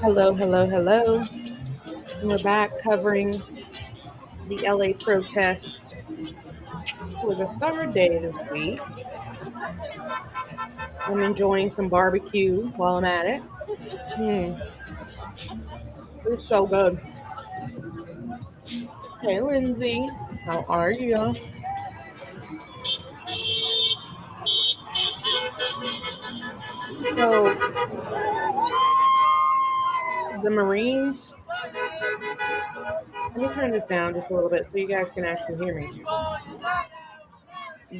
Hello, hello, hello. We're back covering the LA protests for the third day this week. I'm enjoying some barbecue while I'm at it. It's so good. Hey, Lindsay, how are you? So, the Marines, let me turn this down just a little bit so you guys can actually hear me.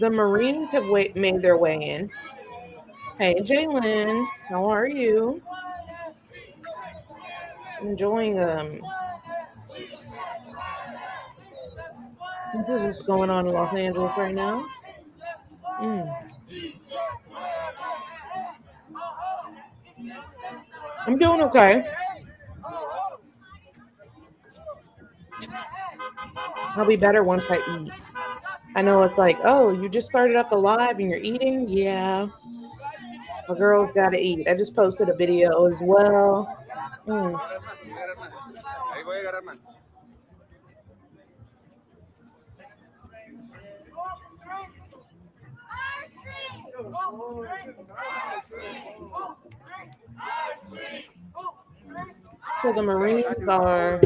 The Marines have made their way in. Hey, Jalen, how are you? Enjoying this is what's going on in Los Angeles right now. I'm doing okay. I'll be better once I eat. I know it's like, oh, you just started up the live and you're eating? Yeah. My girl's got to eat. I just posted a video as well. So the Marines are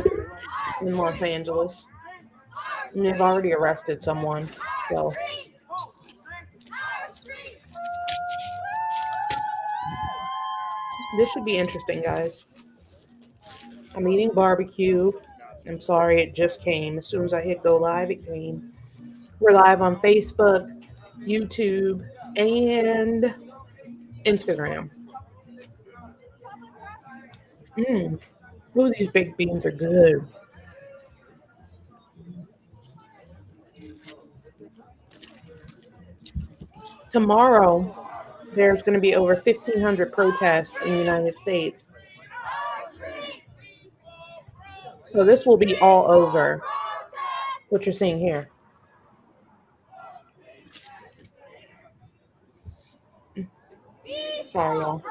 in Los Angeles. And they've already arrested someone. So this should be interesting, guys. I'm eating barbecue. I'm sorry, it just came. As soon as I hit go live, it came. We're live on Facebook, YouTube, and Instagram. Ooh, these baked beans are good. Tomorrow, there's going to be over 1,500 protests in the United States. So this will be all over what you're seeing here. Sorry, y'all.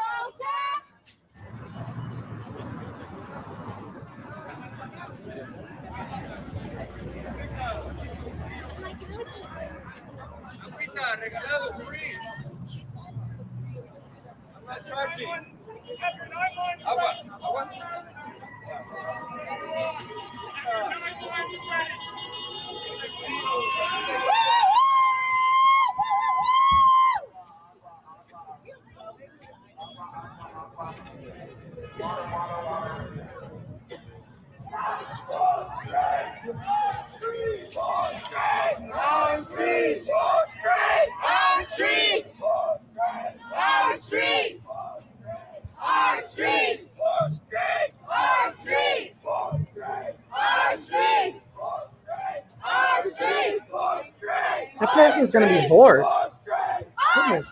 That person's going to be bored. Goodness.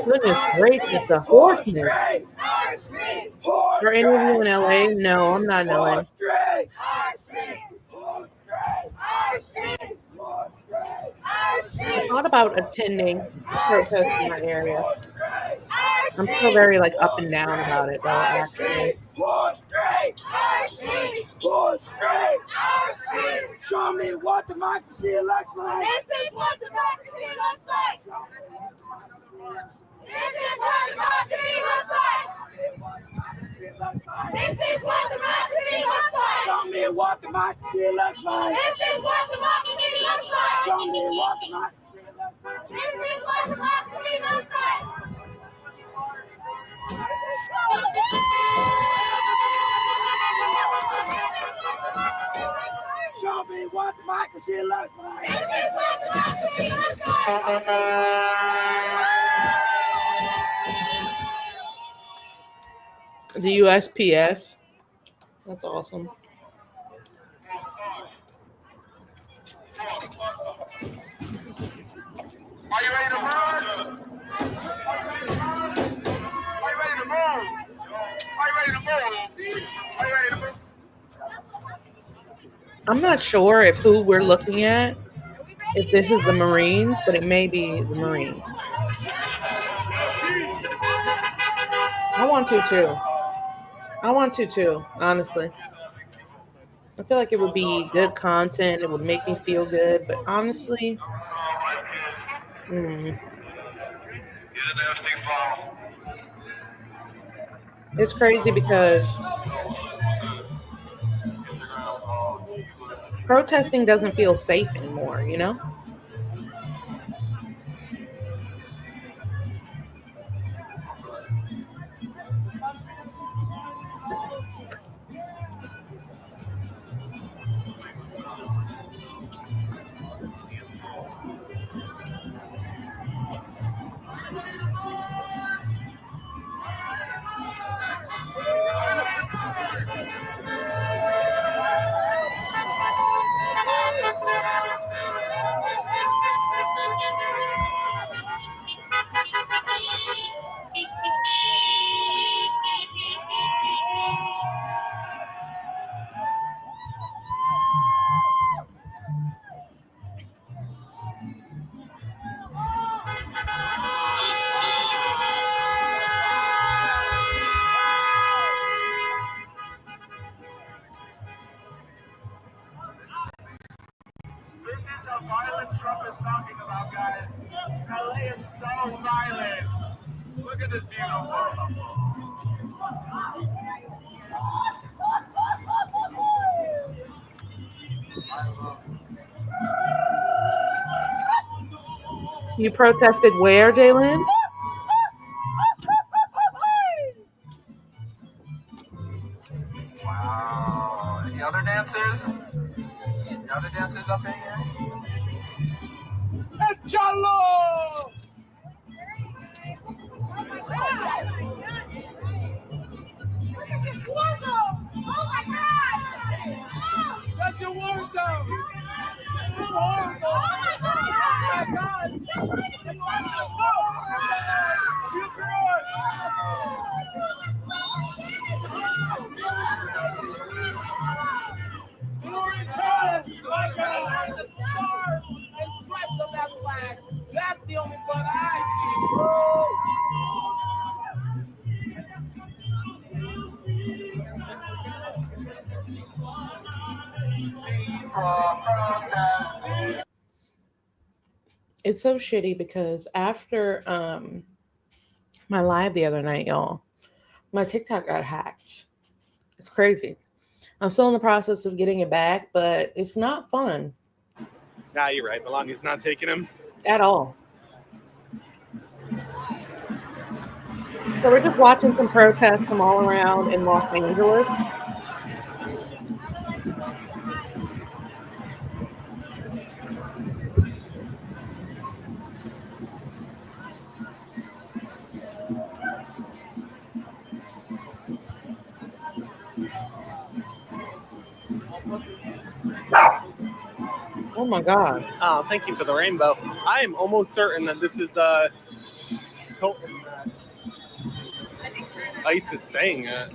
Goodness gracious, the hoarseness. Are any of you in LA? No, I'm not in LA. I thought about attending a protest in my area. I'm still very like up and down about it though, actually. Pull straight! Pull straight! Show me what democracy looks like! This is what democracy looks like! This is what democracy looks like! This is what democracy looks like! Show me what democracy looks like! This is what democracy looks like! Show me what democracy looks like! This is what democracy looks like! Show me what democracy looks like! This is what democracy looks like! The USPS. That's awesome. Are you ready to march? Are you ready to move? Are you ready to move? Are you ready to move? I'm not sure if who we're looking at, if this is the Marines, but it may be the Marines. I want to too, honestly. I feel like it would be good content. It would make me feel good, but honestly, it's crazy because protesting doesn't feel safe anymore, you know? This is the violence Trump is talking about, guys. LA is so violent. Look at this beautiful. You protested where, Jalen? Wow. Any other dancers? Any other dancers up in here? Chalo! War zone! Oh my God! Such a war zone! So horrible! Oh my God! Glorious head! My God! The stars and stripes of that flag. That's the only blood I see. It's so shitty because after my live the other night, y'all, my TikTok got hacked. It's crazy. I'm still in the process of getting it back, but it's not fun Nah, you're right. Melania's not taking him. at all. So we're just watching some protests from all around in Los Angeles. Oh my God. Oh, thank you for the rainbow. I am almost certain that this is the Hilton that ICE is staying at.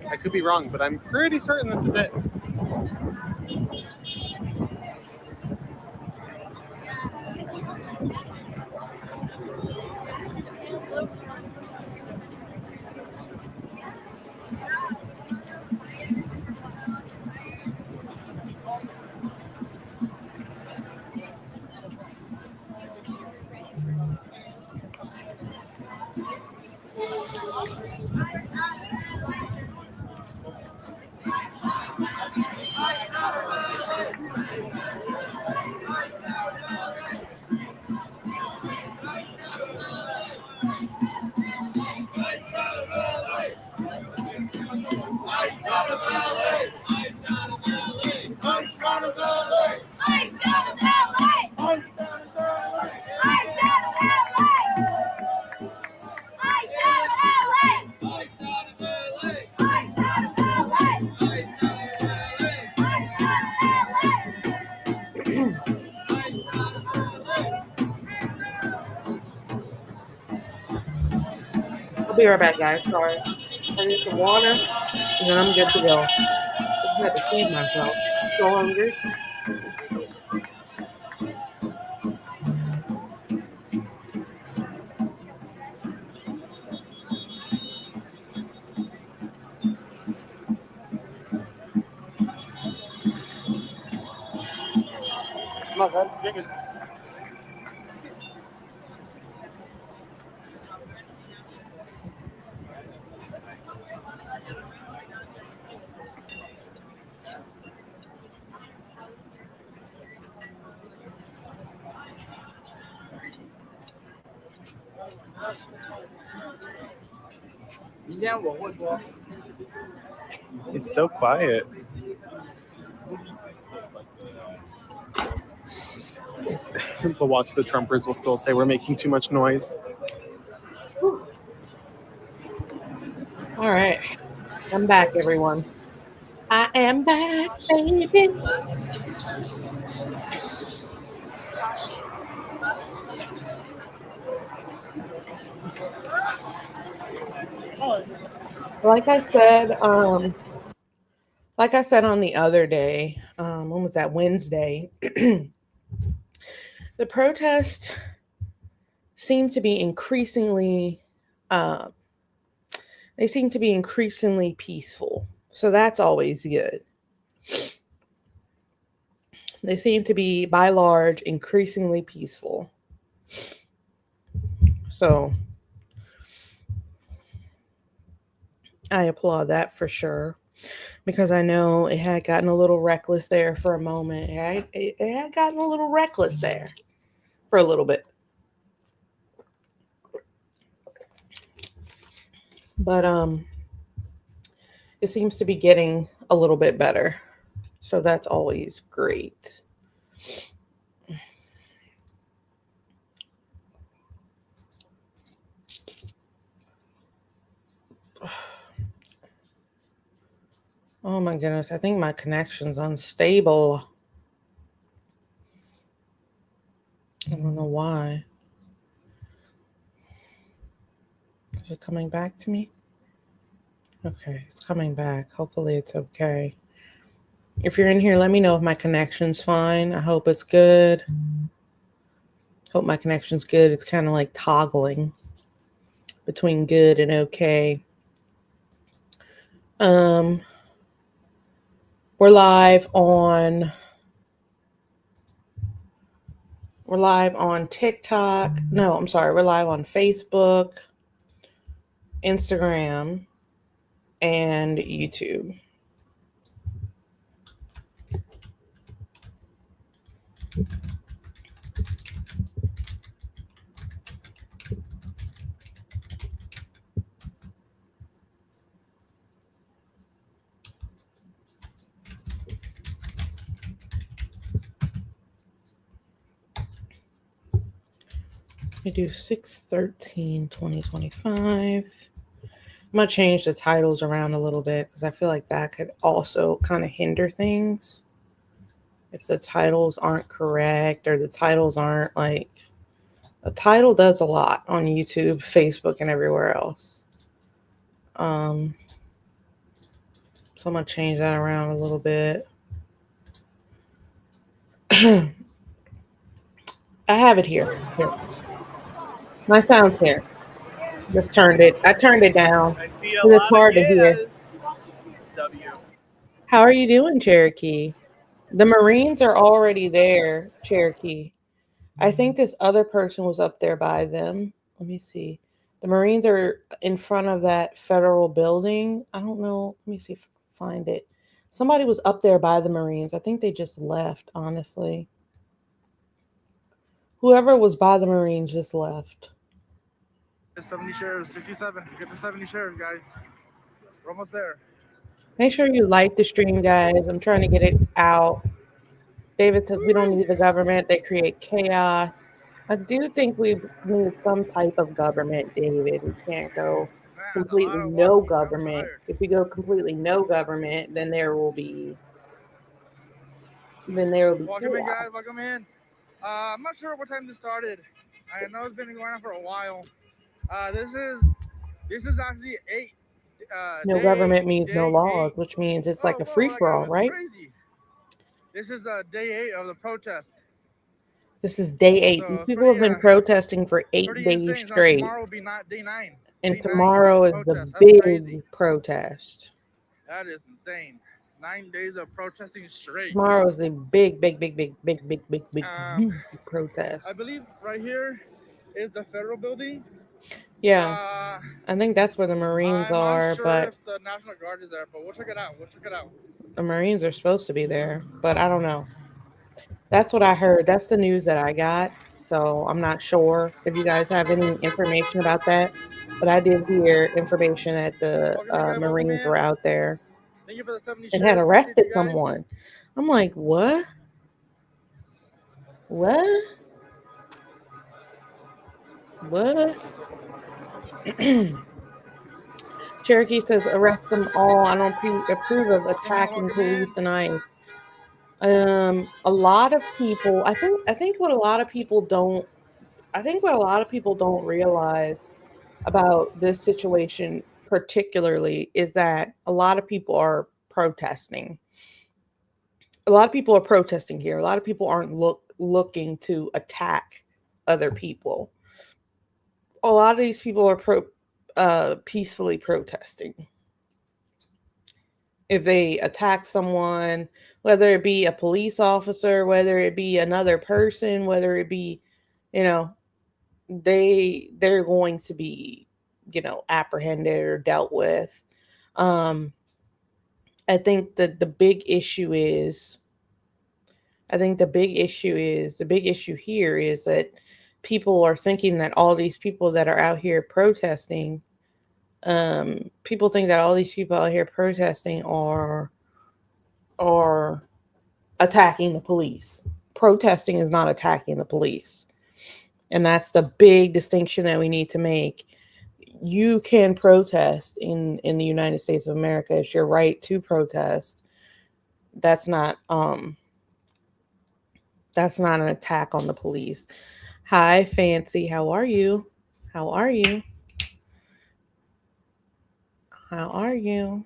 I could be wrong, but I'm pretty certain this is it. I'll be right back, guys. Sorry. I need some water, and then I'm good to go. I just had to feed myself. So hungry. Come on, bud. You're good. It's so quiet. But watch, the Trumpers will still say we're making too much noise. All right. I'm back, everyone. I am back, baby. Like I said, on the other day, when was that? Wednesday. The protest seemed to be increasingly, uh, they seem to be increasingly peaceful. So that's always good. They seem to be, by large, increasingly peaceful. So I applaud that for sure, because I know it had gotten a little reckless there for a moment. It had gotten a little reckless there for a little bit. But it seems to be getting a little bit better. So that's always great. Oh my goodness, I think my connection's unstable. I don't know why. Is it coming back to me? Okay, it's coming back. Hopefully it's okay. If you're in here, let me know if my connection's fine. I hope it's good. Hope my connection's good. It's kind of like toggling between good and okay. Um, we're live on TikTok. No, I'm sorry. We're live on Facebook, Instagram, and YouTube. We do 6/13/2025. I'm going to change the titles around a little bit because I feel like that could also kind of hinder things. If the titles aren't correct, or the titles aren't like, a title does a lot on YouTube, Facebook, and everywhere else. So I'm going to change that around a little bit. I have it here. My sound's here. Just turned it. I turned it down I see a because it's lot of hard to hear. yes. W. How are you doing, Cherokee? The Marines are already there, Cherokee. I think this other person was up there by them. Let me see. The Marines are in front of that federal building. I don't know. Let me see if I can find it. Somebody was up there by the Marines. I think they just left, honestly. Whoever was by the Marines just left. 70 shares, 67. Get the 70 shares, guys. We're almost there. Make sure you like the stream, guys. I'm trying to get it out. David says we don't need the government. They create chaos. I do think we need some type of government, David. We can't go Man, a lot completely of no walking. I'm government. tired. If we go completely no government, then there will be Welcome in, chaos. guys. Welcome in. I'm not sure what time this started. I know it's been going on for a while. This is actually No day government means no day laws, eight. which means it's like Oh, a whoa, free that for guy all, was right? crazy. This is day 8 of the protest. This is day 8. So These it's people have been protesting for 8 days insane. So straight, tomorrow will be not day 9. and Day 9 tomorrow is the protest. That's crazy. big protest. That is insane. 9 days of protesting straight. Tomorrow is the big, big, big, big, big, big, big, big, Um, huge protest. I believe right here is the federal building. Yeah, Uh, I think that's where the Marines I'm are, unsure but if the National Guard is there, but we'll check it out. We'll check it out. the Marines are supposed to be there, but I don't know. That's what I heard. That's the news that I got. So I'm not sure if you guys have any information about that, but I did hear information that the Welcome in, guys. Welcome Marines in. were out there Thank you for the 70 and had shares. Appreciate arrested you guys. someone. I'm like, what? What? What? Cherokee says, arrest them all. I don't approve of Welcome in. attacking Welcome in. police and ICE. A lot of people, I think what a lot of people don't, I think what a lot of people don't realize about this situation particularly is that a lot of people are protesting. A lot of people are protesting here. A lot of people aren't looking to attack other people. A lot of these people are peacefully protesting. If they attack someone, whether it be a police officer, whether it be another person, whether it be, you know, they're going to be, apprehended or dealt with. Um, I think that the big issue here is that people are thinking that all these people that are out here protesting, people think that all these people out here protesting are attacking the police. Protesting is not attacking the police. And that's the big distinction that we need to make. You can protest in the United States of America. It's your right to protest. That's not that's not an attack on the police. Hi, Fancy. How are you? How are you? How are you?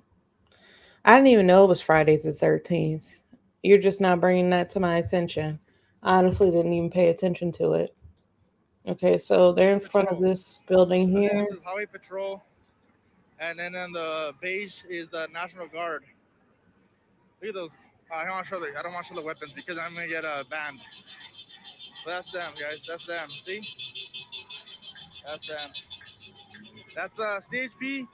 I didn't even know it was Friday the 13th. You're just not bringing that to my attention. I honestly didn't even pay attention to it. Okay, so they're in front of Patrol. this building I think here. this is Highway Patrol. And then on the beige is the National Guard. Look at those. I don't want to show the weapons because I'm gonna get banned. But that's them, guys. That's them. See? That's them. That's CHP,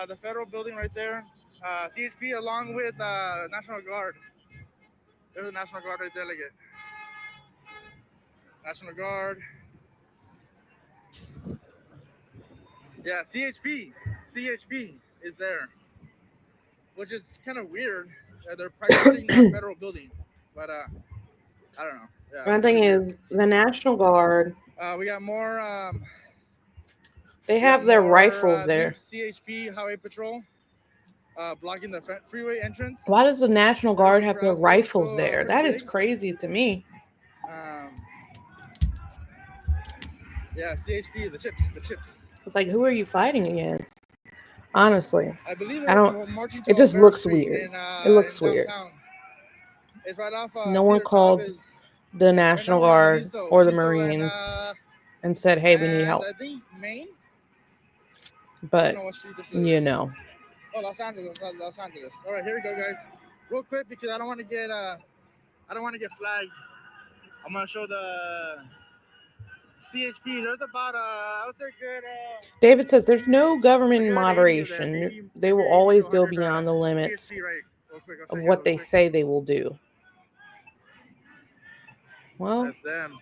the federal building right there. CHP along with National Guard. There's a National Guard right there. Look at National Guard. Yeah, CHP is there, which is kind of weird. They're practicing that federal building, but I don't know. Yeah, One pretty thing weird. is, the National Guard, We got more. they We got have their more rifles there. CHP Highway Patrol blocking the freeway entrance. Why does the National They're Guard have their rifles there? pretty That is big. crazy to me. Um, yeah, CHP, the chips. It's like, who are you fighting against? Honestly, I believe I they're don't. marching to It just Olvera looks Street weird. in It looks weird. downtown. It's right off No one Cedar called Chavez, the right National now we're on Guard or the Listo Marines and said, "Hey, we need and help." I think Maine. I don't But know what street this is. you know, Oh, Los Angeles. All right, here we go, guys. Real quick because I don't want to get flagged. I'm gonna show the CHP. There's about I would say good David says there's no a government good 80 of them, moderation. maybe They will 80 to always go 100 beyond the limits CHP. Right, real quick. I'll show of you guys what real they quick. say they will do. Well, That's them.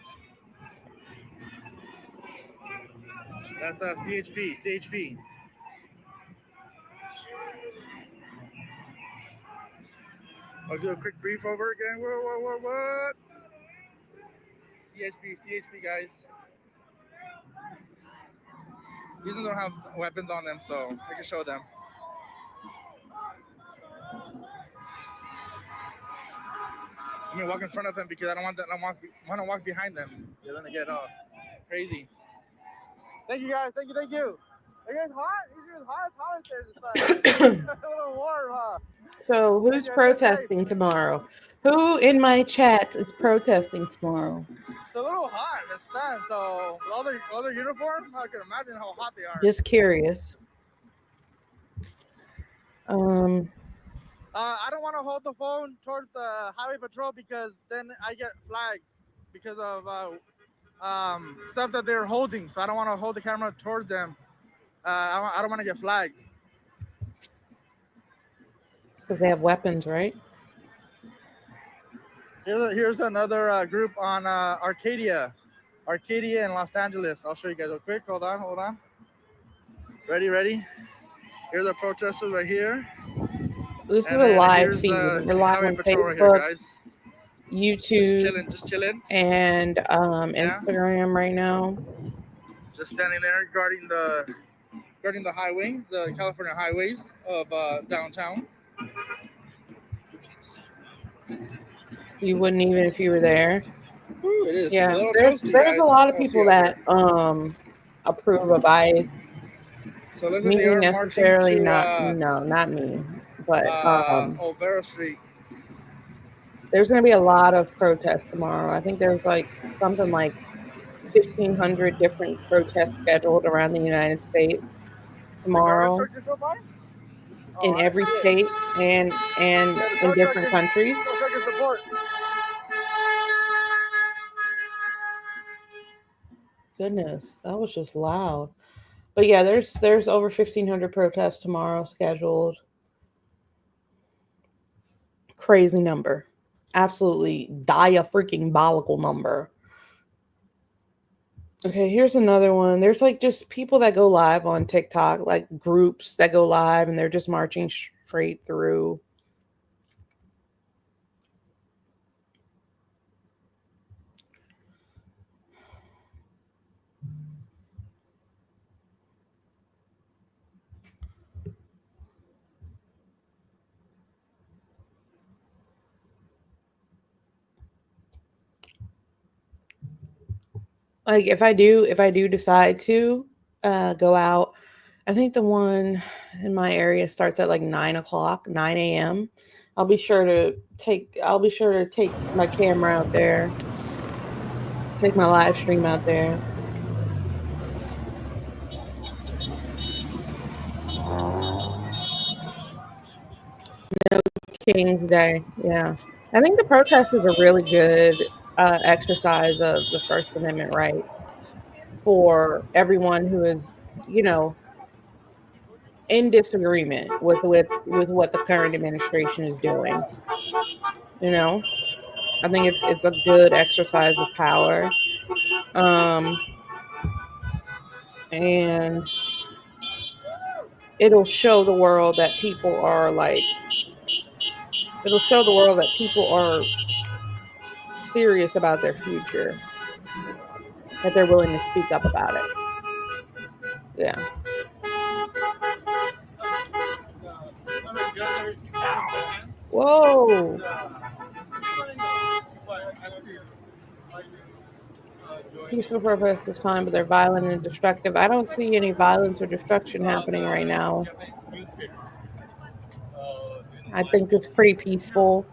That's CHP. CHP. I'll do a quick brief over again. What? CHP, guys. These don't have weapons on them, so I can show them. I'm gonna walk in front of them because I don't want that. I want to walk behind them. Yeah, then they get crazy. Thank you guys. Thank you. Are you guys hot? Usually it's hot. It's hot out there this time. A little warm, huh? so who's Yeah, stay safe. protesting tomorrow? Who in my chat is protesting tomorrow? It's a little hot. It's done. So with all their uniform, I can imagine how hot they are. Just curious. I don't want to hold the phone towards the highway patrol because then I get flagged because of stuff that they're holding. So I don't want to hold the camera towards them. I don't want to get flagged. Because they have weapons, right? Here's another group on Arcadia in Los Angeles. I'll show you guys real quick. Hold on. Ready? Here's the protesters right here. This is And a then live here's feed. the We're live highway on patrol right here, Facebook, guys. YouTube, Just chilling. and Yeah. Instagram right now. Just standing there guarding the highway, the California highways of downtown. You wouldn't even if you were there. Ooh, it is. Yeah, A little there's toasty, a guys. lot of Oh, people see out that there. approve of ICE. So listen, they Me are marching necessarily to not me, but Olvera Street. there's going to be a lot of protests tomorrow. I think there's like something like 1,500 different protests scheduled around the United States tomorrow Truck just drove by? Oh, in I didn't every see it. state and Yeah, the in tow truck different countries. is support. Goodness, that was just loud. But yeah, there's over 1,500 protests tomorrow scheduled. Crazy number. Absolutely diabolical number. Okay, here's another one. There's like just people that go live on TikTok, like groups that go live and they're just marching straight through. Like if I do decide to go out, I think the one in my area starts at like 9 o'clock, 9 a.m. I'll be sure to take my camera out there, take my live stream out there. King's Day, yeah. I think the protest was a really good exercise of the First Amendment rights for everyone who is, you know, in disagreement with what the current administration is doing. You know, I think it's a good exercise of power, um, and it'll show the world that people are like it'll show the world that people are serious about their future, that they're willing to speak up about it. Yeah. Whoa. Peaceful protest is fine, but they're violent and destructive. I don't see any violence or destruction happening right now. I think it's pretty peaceful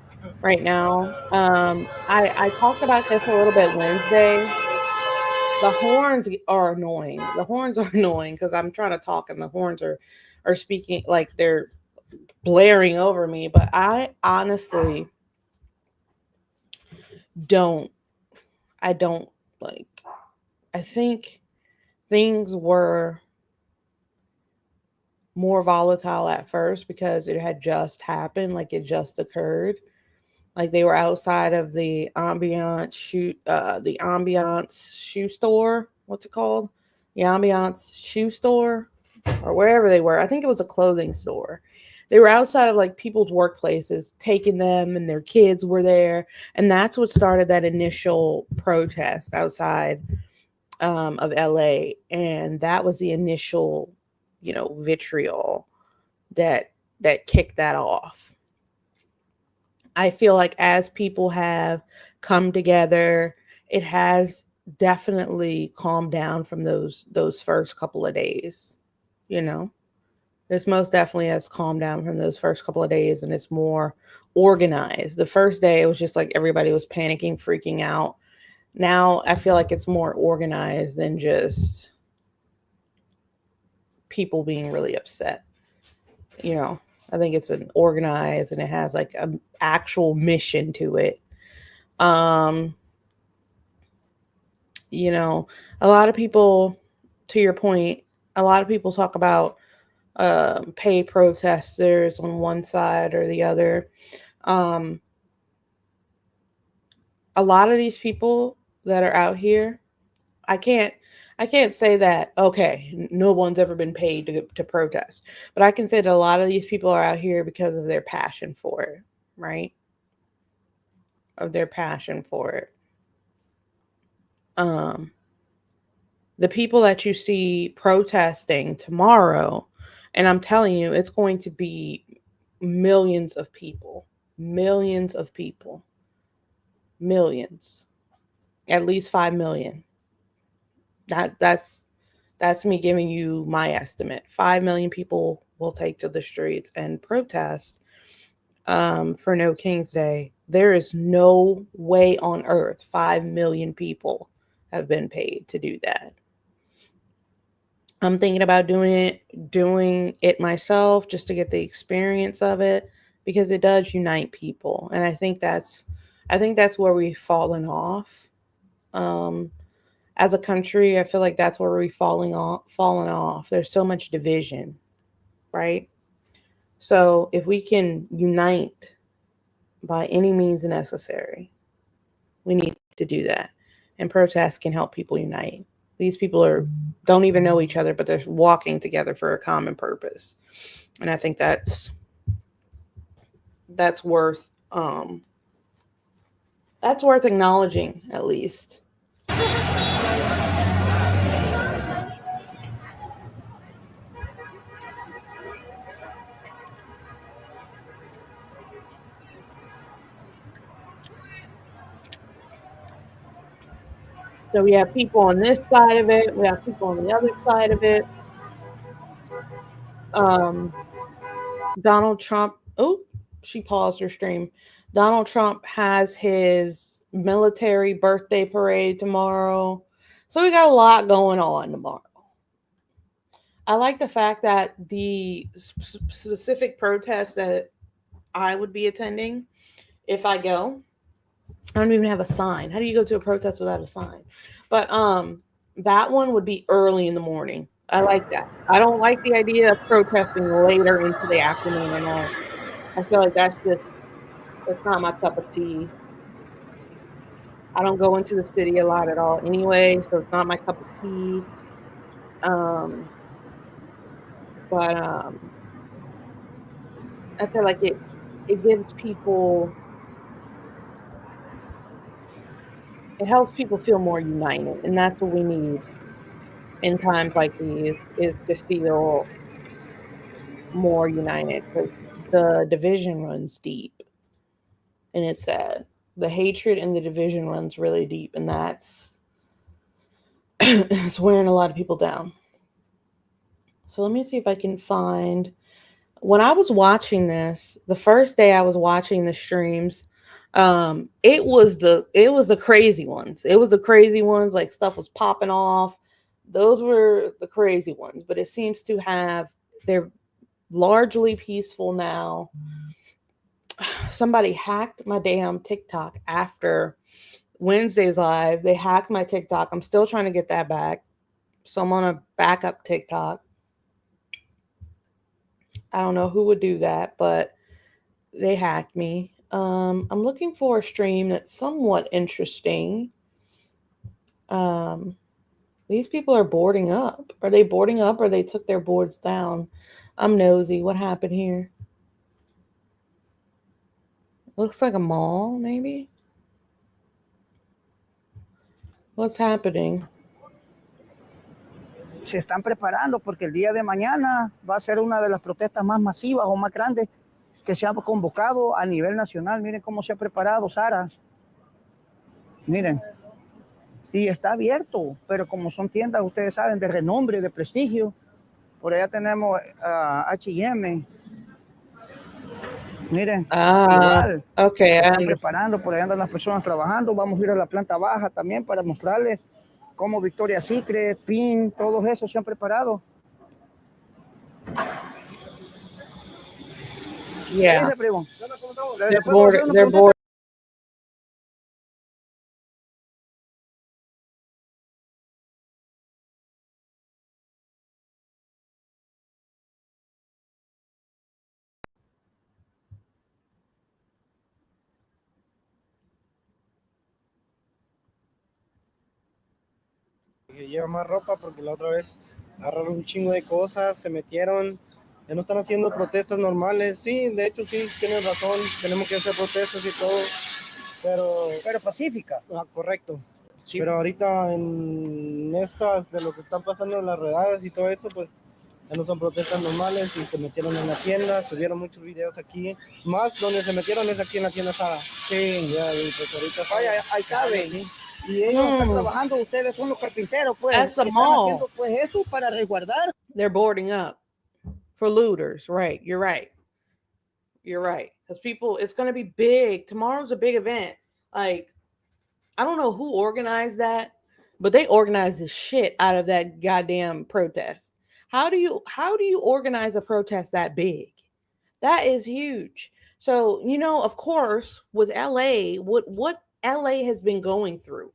right now. I talked about this a little bit Wednesday. The horns are annoying. The horns are annoying because I'm trying to talk and the horns are speaking like they're blaring over me. But I honestly don't. I don't like I think things were more volatile at first because it had just happened, like it just occurred. Like they were outside of the ambiance shoe store. What's it called? The ambiance shoe store, or wherever they were. I think it was a clothing store. They were outside of like people's workplaces, taking them, and their kids were there, and that's what started that initial protest outside of LA, and that was the initial, vitriol that kicked that off. I feel like as people have come together, it has definitely calmed down from those first couple of days. You know, this most definitely has calmed down from those first couple of days, and it's more organized. The first day, it was just like everybody was panicking, freaking out. Now I feel like it's more organized than just people being really upset. You know, I think it's an organized and it has like an actual mission to it. Um, you know, a lot of people, to your point, a lot of people talk about paid protesters on one side or the other. Um, a lot of these people that are out here, I can't I can't say that okay, no one's ever been paid to protest, but I can say that a lot of these people are out here because of their passion for it, right? Of their passion for it. Um, the people that you see protesting tomorrow, and I'm telling you, it's going to be millions of people, millions of people, millions, at least 5 million. That's me giving you my estimate. 5 million people will take to the streets and protest for No King's Day. There is no way on earth 5 million people have been paid to do that. I'm thinking about doing it myself just to get the experience of it because it does unite people, and I think that's where we've fallen off. Um, as a country, I feel like that's where we've fallen off. There's so much division, right? So if we can unite by any means necessary, we need to do that, and protests can help people unite. These people are don't even know each other, but they're walking together for a common purpose, and I think that's worth that's worth acknowledging at least. So we have people on this side of it, we have people on the other side of it. Um, Donald Trump. Oh, she paused her stream. Donald Trump has his military birthday parade tomorrow. So we got a lot going on tomorrow. I like the fact that the specific protest that I would be attending, if I go, I don't even have a sign. How do you go to a protest without a sign? But that one would be early in the morning. I like that. I don't like the idea of protesting later into the afternoon or night. I feel like that's not my cup of tea. I don't go into the city a lot at all anyway, so it's not my cup of tea. Um, but I feel like it gives people it helps people feel more united, and that's what we need in times like these is to feel more united because the division runs deep, and it's sad. The hatred and the division runs really deep, and that's it's wearing a lot of people down. So let me see if I can find when I was watching this, the first day I was watching the streams, it was the crazy ones. It was the crazy ones, like stuff was popping off. Those were the crazy ones, but it seems to have they're largely peaceful now. Somebody hacked my damn TikTok after Wednesday's live. They hacked my TikTok. I'm still trying to get that back. So I'm on a backup TikTok. I don't know who would do that, but they hacked me. I'm looking for a stream that's somewhat interesting. Um, these people are boarding up. Are they boarding up or they took their boards down? I'm nosy. What happened here? Looks like a mall, maybe? What's happening? Se están preparando porque el día de mañana va a ser una de las protestas más masivas o más grandes que se ha convocado a nivel nacional. Miren cómo se ha preparado, Sara. Miren. Y está abierto, pero como son tiendas, ustedes saben, de renombre, de prestigio. Por allá tenemos H&M. Miren, igual. Okay. Se están preparando, por allá andan las personas trabajando. Vamos a ir a la planta baja también para mostrarles cómo Victoria's Secret, PIN, todos esos se han preparado. Yeah. ¿Qué dice, primo? They're bored. Que lleva más ropa porque la otra vez agarraron un chingo de cosas, se metieron, ya no están haciendo protestas normales. Sí, de hecho sí, tienen razón, tenemos que hacer protestas y todo, pero pacífica. Correcto. Sí. Pero ahorita en estas de lo que están pasando en las redadas y todo eso, pues ya no son protestas normales y se metieron en la tienda, subieron muchos videos aquí, más donde se metieron es aquí en la tienda Sara. Sí, ya, y pues ahorita vaya, ahí cabe. ¿Sí? Y ellos están trabajando, ustedes son los carpinteros, pues. That's the están mall. haciendo pues eso para resguardar. They're boarding up for looters, right? You're right. You're right. Because people, it's going to be big. Tomorrow's a big event. Like, I don't know who organized that, but they organized the shit out of that goddamn protest. How do you organize a protest that big? That is huge. So, of course, with LA, what LA has been going through.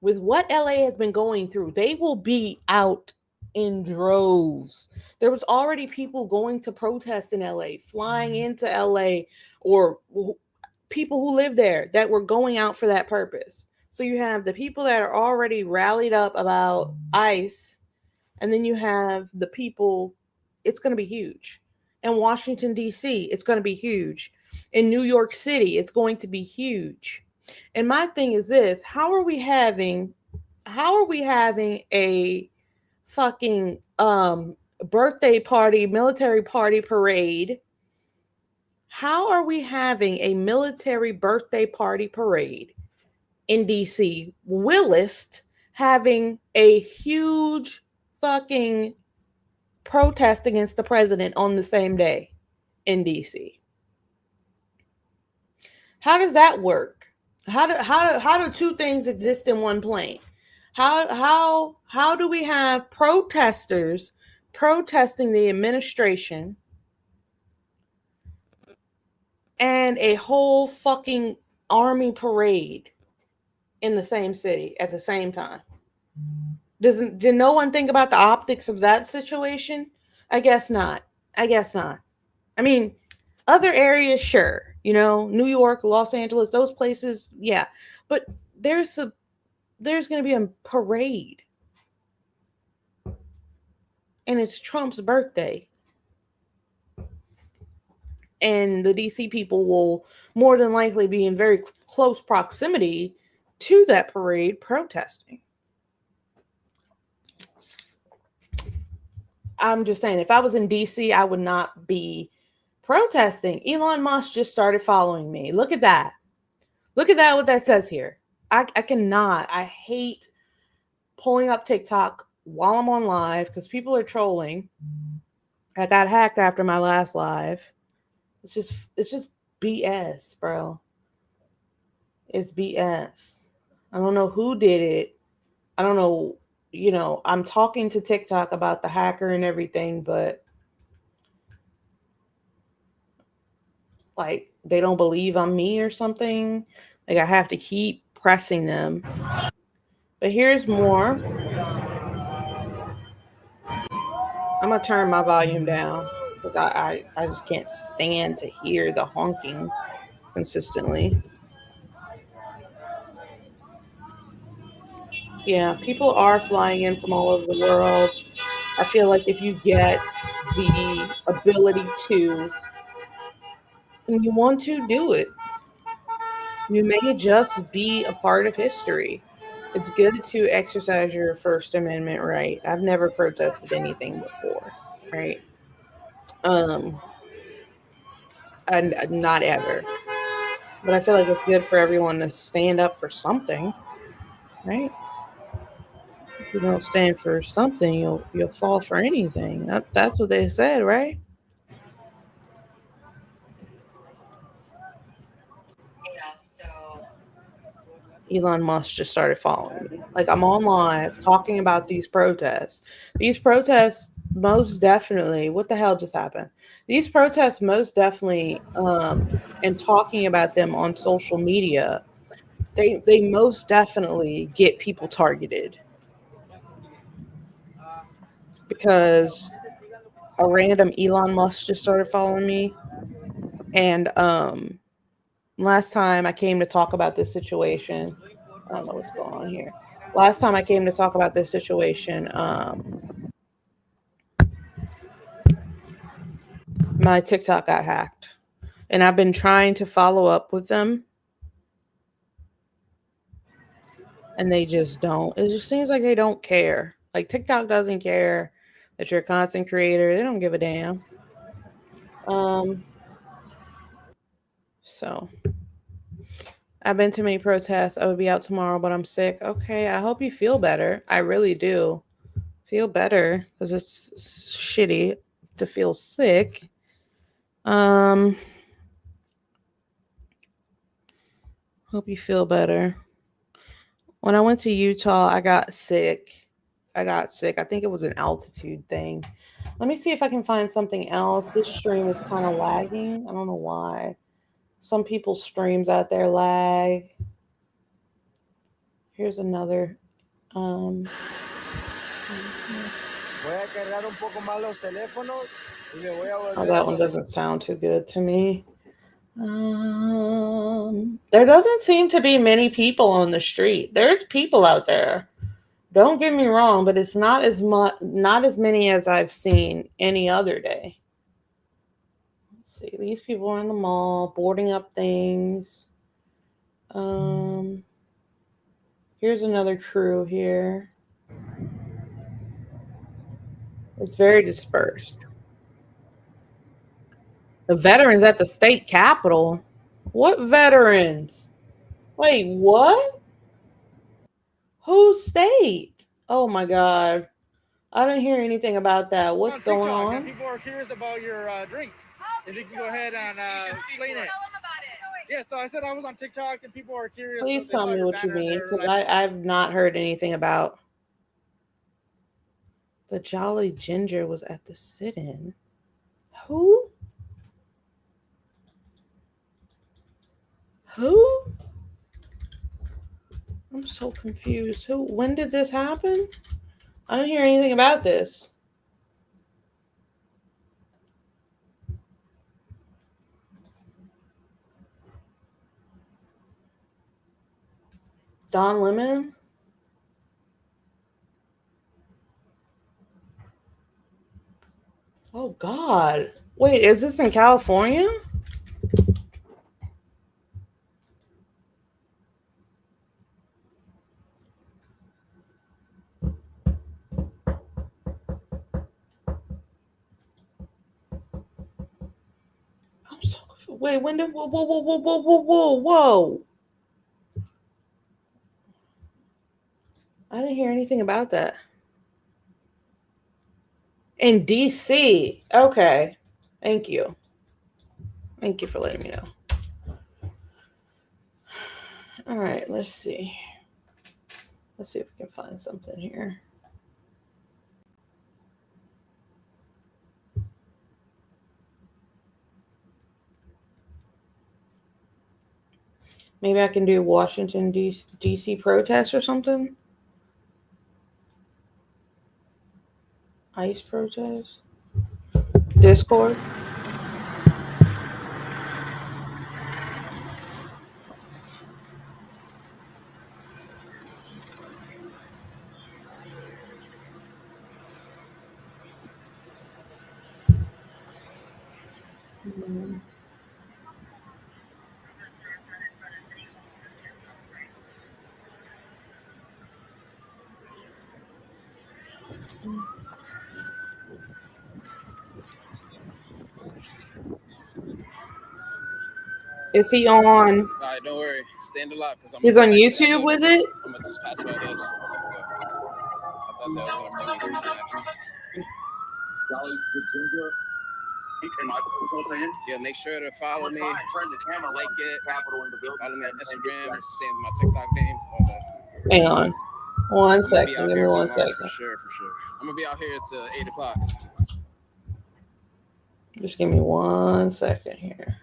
With what LA has been going through, they will be out in droves. There was already people going to protest in LA, flying into LA, or people who live there that were going out for that purpose. So you have the people that are already rallied up about ICE, and then you have the people. It's going to be huge. In Washington D.C., it's going to be huge. In New York City, it's going to be huge. And my thing is this: how are we having a fucking birthday party, military party parade? How are we having a military birthday party parade in DC? Willis having a huge fucking protest against the president on the same day in DC. How does that work? How do two things exist in one plane? How do we have protesters protesting the administration and a whole fucking army parade in the same city at the same time? Did no one think about the optics of that situation? I guess not. I mean, other areas, sure. New York, Los Angeles, those places, yeah. But there's going to be a parade. And it's Trump's birthday. And the DC people will more than likely be in very close proximity to that parade protesting. I'm just saying, if I was in DC, I would not be protesting. Elon Musk just started following me. Look at that. What that says here. I cannot. I hate pulling up TikTok while I'm on live because people are trolling. I got hacked after my last live. It's just BS, bro. It's BS. I don't know who did it. I don't know, I'm talking to TikTok about the hacker and everything, but like they don't believe I'm me or something. Like I have to keep pressing them. But here's more. I'm gonna turn my volume down because I just can't stand to hear the honking consistently. Yeah, people are flying in from all over the world. I feel like if you get the ability to and you want to do it, you may just be a part of history. It's good to exercise your First Amendment right. I've never protested anything before, right? Um, and not ever. But I feel like it's good for everyone to stand up for something, right? If you don't stand for something, you'll fall for anything. That's what they said, right? Elon Musk just started following me. Like I'm on live talking about these protests. These protests most definitely, what the hell just happened? These protests most definitely and talking about them on social media, they most definitely get people targeted because a random Elon Musk just started following me and last time I came to talk about this situation, I don't know what's going on here. Last time I came to talk about this situation, my TikTok got hacked. And I've been trying to follow up with them and they just don't. It just seems like they don't care. Like TikTok doesn't care that you're a content creator. They don't give a damn. Um so I've been to many protests. I would be out tomorrow, but I'm sick. Okay, I hope you feel better. I really do. Feel better because it's shitty to feel sick. Um, hope you feel better. When I went to Utah, I got sick. I got sick. I think it was an altitude thing. Let me see if I can find something else. This stream is kind of lagging. I don't know why. Some people's streams out there lag. Here's another. Um, Voy a cargar un poco más los teléfonos y me voy a oh, volver a that one poner. doesn't sound too good to me. There doesn't seem to be many people on the street. There's people out there. Don't get me wrong, but it's not as much, not as many as I've seen any other day. Let's see, these people are in the mall boarding up things. Um, here's another crew here. It's very dispersed. The veterans at the state capitol. What veterans? Wait, what? Whose state? Oh my god. I didn't hear anything about that. What's On going TikTok, and on? people are curious about your drink. If you can go ahead and explain it. Yeah, so I said I was on TikTok, and people are curious. Please They tell saw me your what you banner, and mean, they're because like, I've not heard anything about the Jolly Ginger was at the sit-in. Who? Who? I'm so confused. Who? When did this happen? I don't hear anything about this. Don Lemon? Oh God. Wait, is this in California? I'm so confused. Wait, when did whoa. I didn't hear anything about that. In DC. Okay. Thank you. Thank you for letting me know. All right, let's see. Let's see if we can find something here. Maybe I can do Washington, D.C. protest or something? ICE protest? Discord? Is he on? All right, don't worry. Stand a lot because I'm. He's on YouTube with it? I'm gonna dispatch all this. I thought that was gonna bring you to action. Yeah, make sure to follow me. Like it. Follow me on Instagram. Same my TikTok name. All that. Hang on. One second. Give me 1 second. For sure. I'm gonna be out here till 8 o'clock. Just give me 1 second here.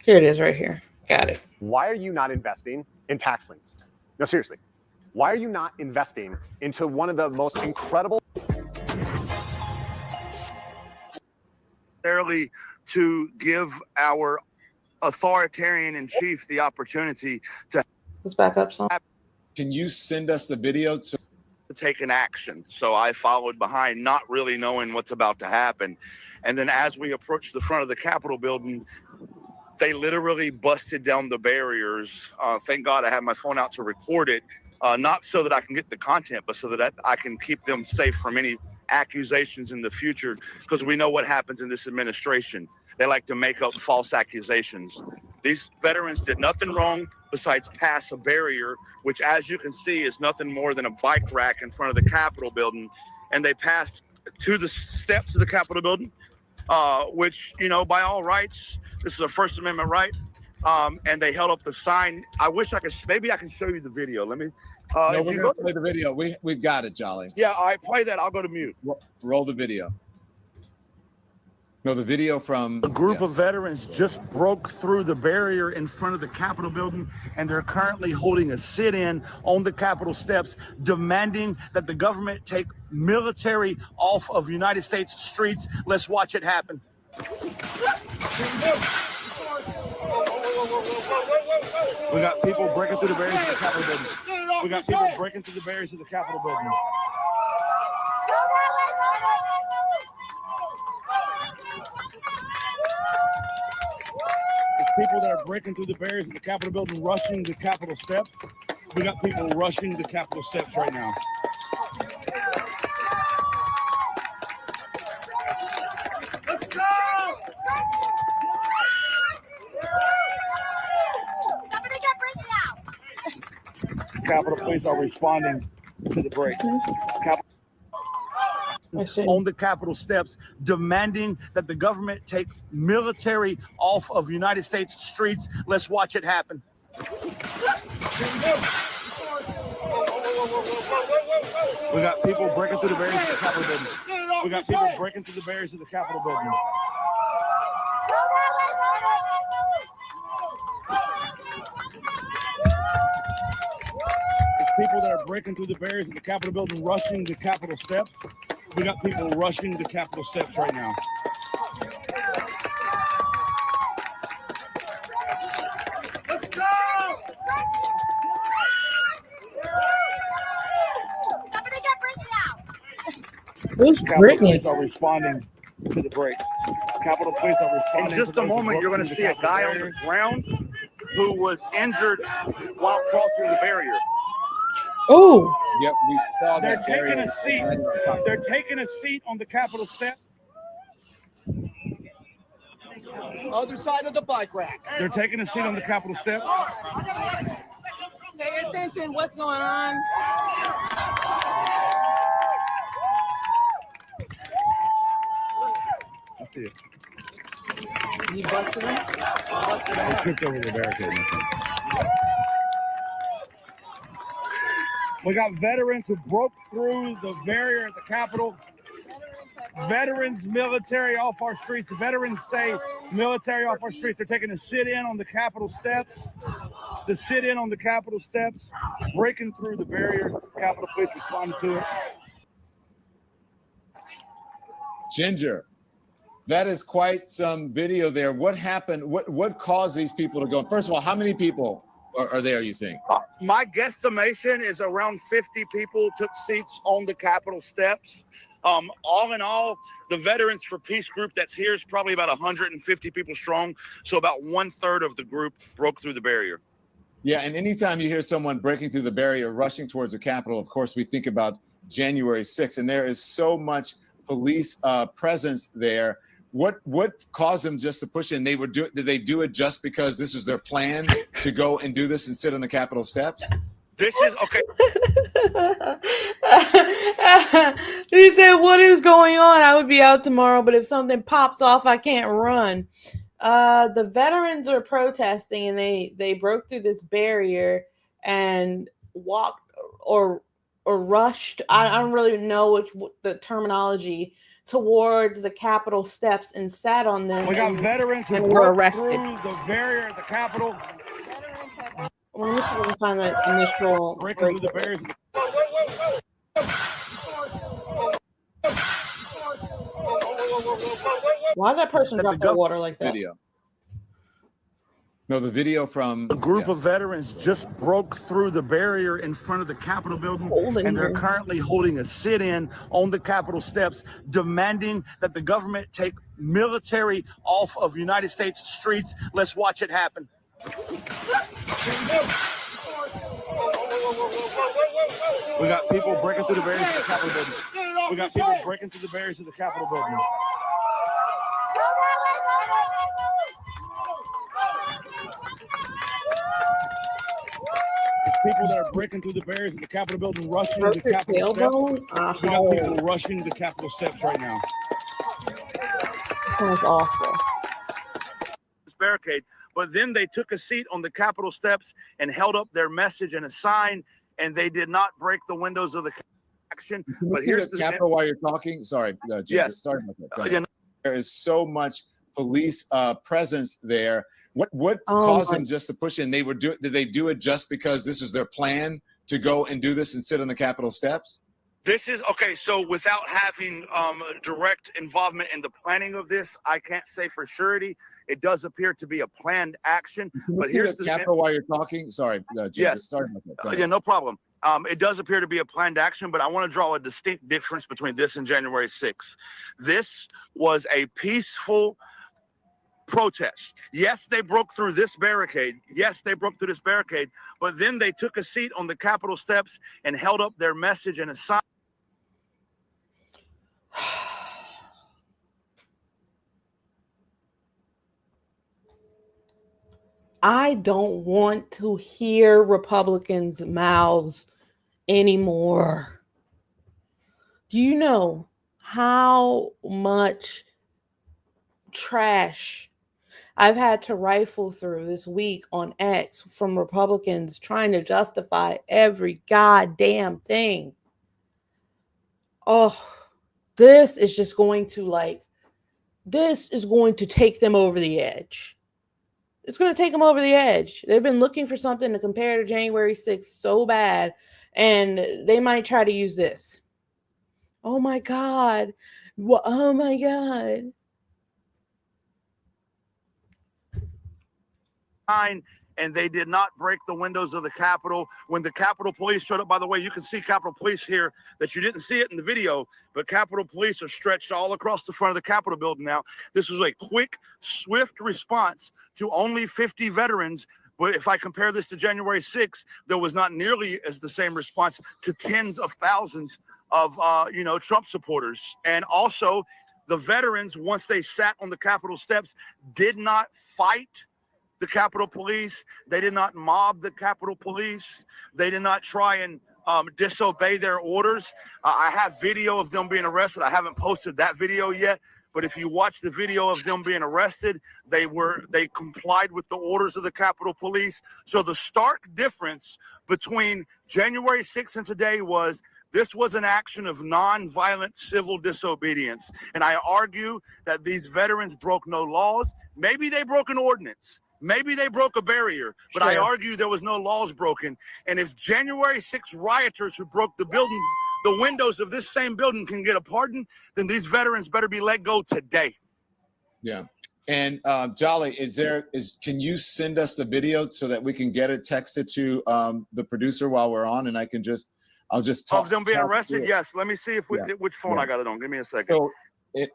Here it is right here. Got it. Why are you not investing in tax liens? No, seriously. Why are you not investing into one of the most incredible... To give our authoritarian in chief the opportunity to... Let's back up some. Can you send us the video to take an action? So I followed behind, not really knowing what's about to happen. And then as we approached the front of the Capitol building, they literally busted down the barriers. Thank God I have my phone out to record it, not so that I can get the content, but so that I can keep them safe from any accusations in the future, because we know what happens in this administration. They like to make up false accusations. These veterans did nothing wrong besides pass a barrier, which, as you can see, is nothing more than a bike rack in front of the Capitol building. And they passed to the steps of the Capitol building, which, you know, by all rights, this is a First Amendment right. And they held up the sign. I wish I could, maybe I can show you the video. Let me. No, we're going to play the video. We've got it, Jolly. Yeah, I play that. I'll go to mute. Roll the video. No, the video from... A group of veterans just broke through the barrier in front of the Capitol building, and they're currently holding a sit-in on the Capitol steps, demanding that the government take military off of United States streets. Let's watch it happen. We got people breaking through the barriers of the Capitol building. We got people breaking through the barriers of the Capitol building. There's people that are breaking through the barriers of the Capitol building, rushing the Capitol steps. We got people rushing the Capitol steps right now. Let's go! Somebody get Brittany out. Capitol Police are responding to the break. On the Capitol steps, demanding that the government take military off of United States streets. Let's watch it happen. We got people breaking through the barriers of the Capitol building. We got people breaking through the barriers of the Capitol building. There's people that are breaking through the barriers of the Capitol building, rushing the Capitol steps. We got people rushing the Capitol steps right now. Let's go! Somebody get Brittany out. Who's Capitol Brittany? Police are responding to the break. Capitol Police are responding. In just a moment, you're going to see a guy on the ground who was injured while crossing the barrier. Oh, Yep, we saw They're that taking barrier. a seat. They're taking a seat on the Capitol steps. Other side of the bike rack. They're taking a seat on the Capitol steps. Pay attention. What's going on? I see it. You busted him? I tripped over the barricade. We got veterans who broke through the barrier at the Capitol. Veterans, military off our streets. The veterans say military off our streets. They're taking a sit-in on the Capitol steps. To sit in on the Capitol steps, breaking through the barrier. Capitol Police responded to it. Ginger, that is quite some video there. What happened? What caused these people to go? First of all, how many people are there, you think? My guesstimation is around 50 people took seats on the Capitol steps. All in all, the Veterans for Peace group that's here is probably about 150 people strong. So about 1/3 of the group broke through the barrier. Yeah, and anytime you hear someone breaking through the barrier, rushing towards the Capitol, of course, we think about January 6th, and there is so much police presence there. What caused them just to push in? Did they do it just because this was their plan to go and do this and sit on the Capitol steps? This is okay. He said, "What is going on? I would be out tomorrow, but if something pops off, I can't run." The veterans are protesting, and they broke through this barrier and walked or rushed. I don't really know what the terminology, towards the Capitol steps and sat on them. We got veterans who and broke were arrested. through the barrier at the Capitol. Well, let me see if I can find the initial breaking through the barriers. Why did that person drop the water like that? Video. No, the video from a group of veterans just broke through the barrier in front of the Capitol building, and they're currently holding a sit-in on the Capitol steps, demanding that the government take military off of United States streets. Let's watch it happen. We got people breaking through the barriers of the Capitol building. We got people breaking through the barriers of the Capitol building. There's people that are breaking through the barriers of the Capitol building, rushing the Capitol steps. We got people rushing the Capitol steps right now. Sounds awful. This barricade, but then they took a seat on the Capitol steps and held up their message and a sign, and they did not break the windows of the action. But here's the Capitol while you're talking. Sorry, Ginger. Yes. Sorry about that. There is so much police presence there. What caused them just to push in? Did they do it just because this was their plan to go and do this and sit on the Capitol steps? This is okay. So without having direct involvement in the planning of this, I can't say for surety. It does appear to be a planned action. But here's the Capitol while you're talking. Sorry, Ginger. Yes. Sorry about that. Yeah, no problem. It does appear to be a planned action, but I want to draw a distinct difference between this and January 6th. This was a peaceful protest. Yes, they broke through this barricade. Yes, they broke through this barricade, but then they took a seat on the Capitol steps and held up their message and a sign. I don't want to hear Republicans' mouths anymore. Do you know how much trash I've had to rifle through this week on X from Republicans trying to justify every goddamn thing? Oh, this is just going to this is going to take them over the edge. It's going to take them over the edge. They've been looking for something to compare to January 6th so bad, and they might try to use this. Oh my God. Oh my God. And they did not break the windows of the Capitol. When the Capitol Police showed up, by the way, you can see Capitol Police here that you didn't see it in the video, but Capitol Police are stretched all across the front of the Capitol building now. This was a quick, swift response to only 50 veterans. But if I compare this to January 6th, there was not nearly as the same response to tens of thousands of, Trump supporters. And also the veterans, once they sat on the Capitol steps, did not fight the Capitol Police. They did not mob the Capitol Police. They did not try and disobey their orders. I have video of them being arrested. I haven't posted that video yet, but if you watch the video of them being arrested, they complied with the orders of the Capitol Police. So the stark difference between January 6th and today was this was an action of non-violent civil disobedience. And I argue that these veterans broke no laws. Maybe they broke an ordinance. Maybe they broke a barrier, but I argue there was no laws broken. And if January 6 rioters who broke the buildings, the windows of this same building can get a pardon, then these veterans better be let go today. Yeah. And Jolly, can you send us the video so that we can get it texted to the producer while we're on, and I'll just talk of them being arrested? Yes. Let me see which phone I got it on. Give me a second. So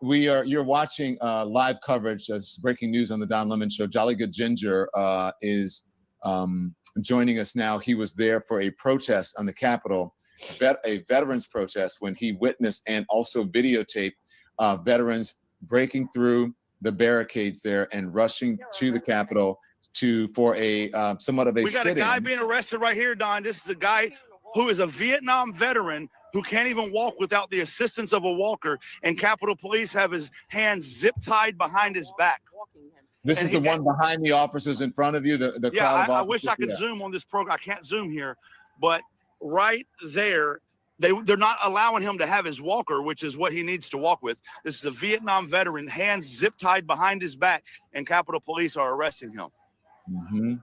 you're watching live coverage. It's breaking news on the Don Lemon Show. Jolly Good Ginger is joining us now. He was there for a protest on the Capitol, a veterans protest, when he witnessed and also videotaped veterans breaking through the barricades there and rushing to the Capitol for a somewhat of a We got a guy being arrested right here, Don. This is a guy who is a Vietnam veteran who can't even walk without the assistance of a walker, and Capitol Police have his hands zip-tied behind his back. This is the one behind the officers in front of you, the crowd of officers. I wish I could zoom on this program. I can't zoom here, but right there, they're not allowing him to have his walker, which is what he needs to walk with. This is a Vietnam veteran, hands zip-tied behind his back, and Capitol Police are arresting him. Mm-hmm.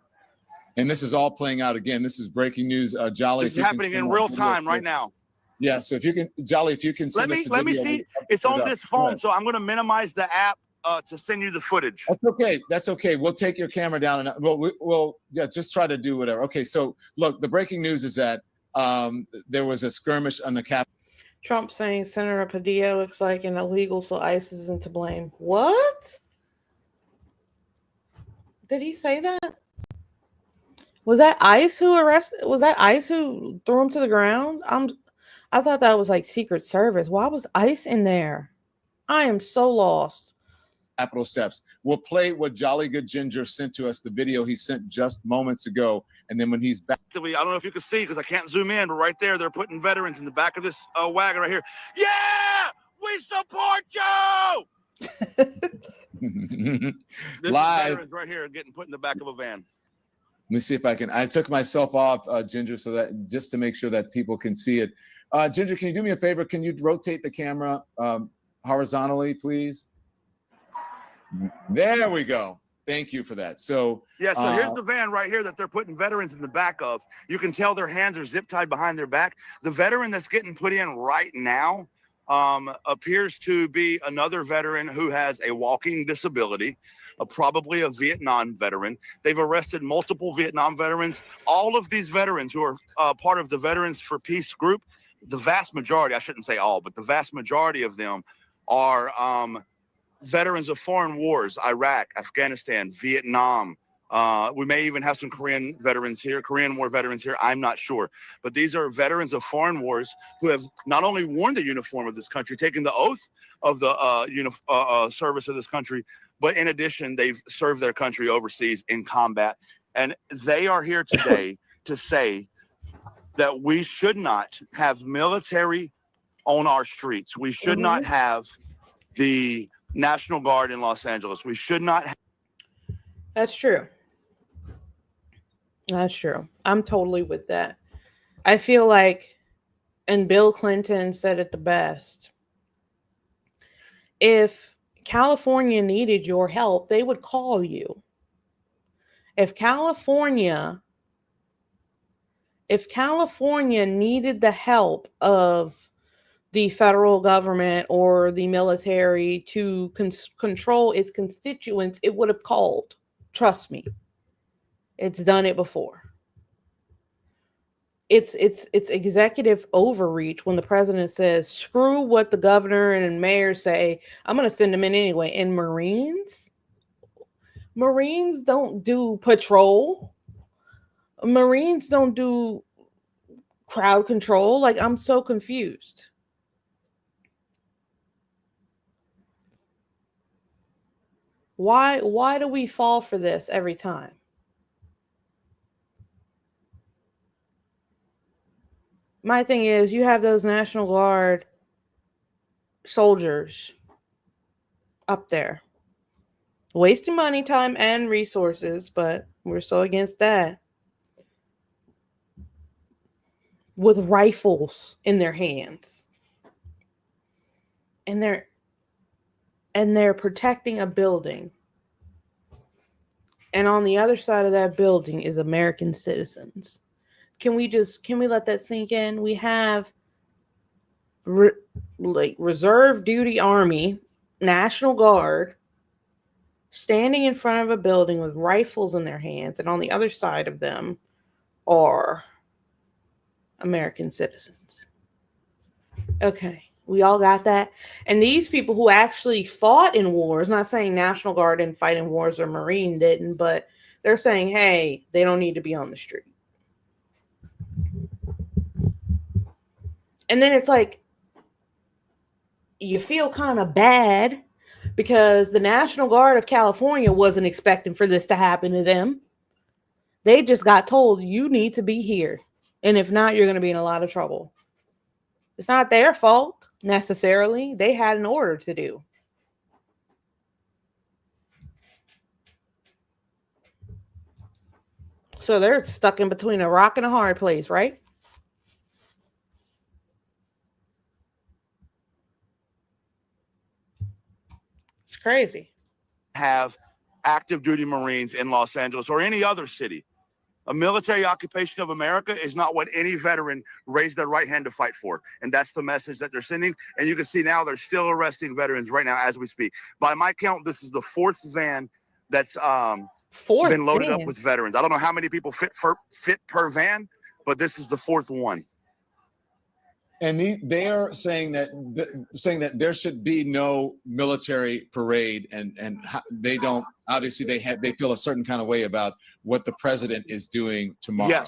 And this is all playing out again. This is breaking news. Jolly, this is happening in real time right now. Yeah, so if you can, Jolly, if you can send us the let me video, see. It's on this phone, so I'm going to minimize the app to send you the footage. That's okay. That's okay. We'll take your camera down, and we'll just try to do whatever. Okay, so look, the breaking news is that there was a skirmish on the Capitol. Trump saying Senator Padilla looks like an illegal, so ICE isn't to blame. What? Did he say that? Was that ICE who arrested? Was that ICE who threw him to the ground? I thought that was like Secret Service. Why was ICE in there? I am so lost. Capitol steps. We'll play what Jolly Good Ginger sent to us, the video he sent just moments ago. And then when he's back. I don't know if you can see because I can't zoom in, but right there, they're putting veterans in the back of this wagon right here. Yeah, we support you. This Live. is veterans right here getting put in the back of a van. Let me see if I can. I took myself off, Ginger, so that just to make sure that people can see it. Ginger, can you do me a favor? Can you rotate the camera horizontally, please? There we go. Thank you for that. So yeah, so here's the van right here that they're putting veterans in the back of. You can tell their hands are zip tied behind their back. The veteran that's getting put in right now appears to be another veteran who has a walking disability, probably a Vietnam veteran. They've arrested multiple Vietnam veterans. All of these veterans who are part of the Veterans for Peace group, the vast majority, I shouldn't say all, but the vast majority of them are veterans of foreign wars, Iraq, Afghanistan, Vietnam. We may even have some Korean veterans here, Korean War veterans here. I'm not sure. But these are veterans of foreign wars who have not only worn the uniform of this country, taken the oath of the service of this country, but in addition, they've served their country overseas in combat. And they are here today to say that we should not have military on our streets. We should not have the National Guard in Los Angeles. We should not. That's true. That's true. I'm totally with that. I feel like, and Bill Clinton said it the best, if California needed your help, they would call you. If California needed the help of the federal government or the military to control its constituents, it would have called. Trust me. It's done it before. It's executive overreach when the president says, screw what the governor and mayor say, I'm going to send them in anyway. And Marines don't do patrol. Marines don't do crowd control. Like, I'm so confused. Why do we fall for this every time? my thing is, you have those National Guard soldiers up there wasting money, time, and resources, but we're so against that, with rifles in their hands, and they're protecting a building, and on the other side of that building is American citizens. Can we let that sink in? We have reserve duty army, National Guard standing in front of a building with rifles in their hands, and on the other side of them are American citizens. Okay, we all got that. And these people who actually fought in wars, not saying National Guard didn't fight in wars or Marine didn't, but they're saying, hey, they don't need to be on the street. And then it's like, you feel kind of bad because the National Guard of California wasn't expecting for this to happen to them. They just got told, you need to be here. And if not, you're going to be in a lot of trouble. It's not their fault necessarily. They had an order to do. So they're stuck in between a rock and a hard place, right? It's crazy. Have active duty Marines in Los Angeles or any other city. A military occupation of America is not what any veteran raised their right hand to fight for. And that's the message that they're sending. And you can see now they're still arresting veterans right now as we speak. By my count, this is the fourth van that's been loaded up with veterans. I don't know how many people fit per van, but this is the fourth one. And they are saying that there should be no military parade, and they don't. Obviously, they feel a certain kind of way about what the president is doing tomorrow.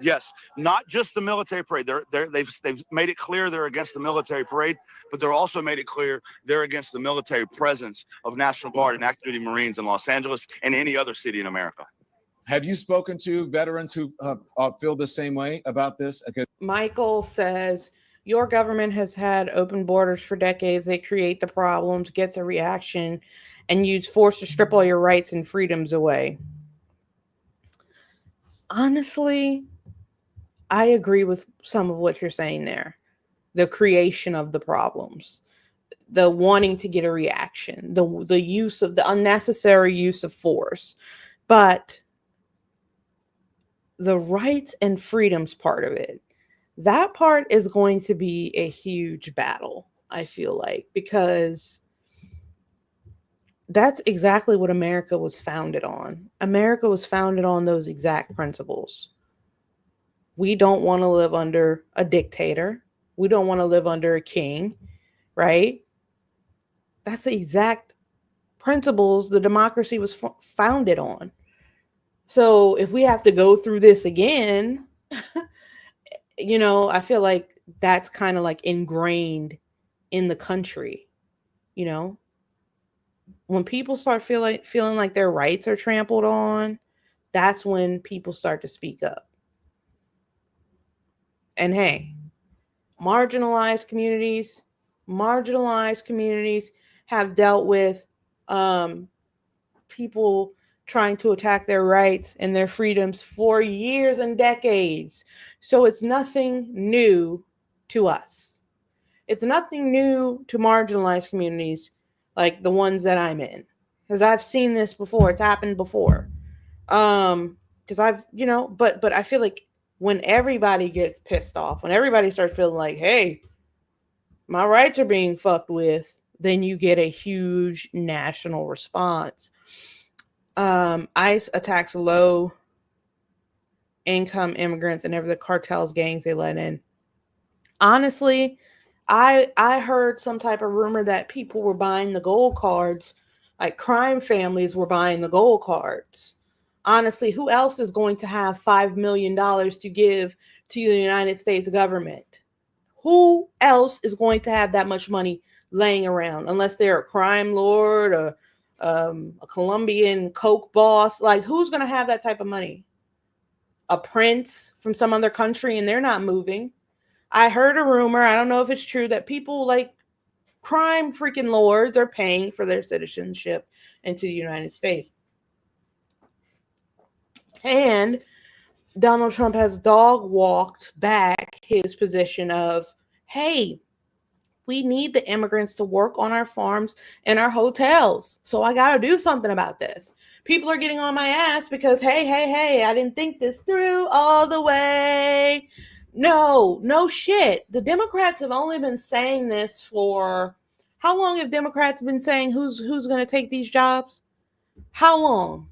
Yes, not just the military parade. They've made it clear they're against the military parade, but they're also made it clear they're against the military presence of National Guard and active duty Marines in Los Angeles and any other city in America. Have you spoken to veterans who feel the same way about this? Michael says, your government has had open borders for decades. They create the problems, gets a reaction, and use force to strip all your rights and freedoms away. Honestly, I agree with some of what you're saying there. The creation of the problems, the wanting to get a reaction, the use of the unnecessary use of force. But the rights and freedoms part of it, that part is going to be a huge battle, I feel like, because that's exactly what America was founded on. America was founded on those exact principles. We don't want to live under a dictator. We don't want to live under a king, right? That's the exact principles the democracy was founded on. So if we have to go through this again, I feel like that's kind of like ingrained in the country. When people start feeling like their rights are trampled on, that's when people start to speak up. And hey, marginalized communities have dealt with people trying to attack their rights and their freedoms for years and decades. So it's nothing new to us. It's nothing new to marginalized communities like the ones that I'm in, because I've seen this before. It's happened before. Because but I feel like when everybody gets pissed off, when everybody starts feeling like, hey, my rights are being fucked with, then you get a huge national response. ICE attacks low income immigrants and ever the cartels, gangs they let in. Honestly, I heard some type of rumor that people were buying the gold cards, like crime families were buying the gold cards. Honestly, who else is going to have $5 million to give to the United States government? Who else is going to have that much money laying around unless they're a crime lord or a Colombian coke boss? Like, who's going to have that type of money? A prince from some other country, and they're not moving. I heard a rumor, I don't know if it's true, that people like crime freaking lords are paying for their citizenship into the United States. And Donald Trump has dog walked back his position of, hey, we need the immigrants to work on our farms and our hotels. So I got to do something about this. People are getting on my ass because, hey, I didn't think this through all the way. No shit. The Democrats have only been saying this for, how long have Democrats been saying who's going to take these jobs? How long?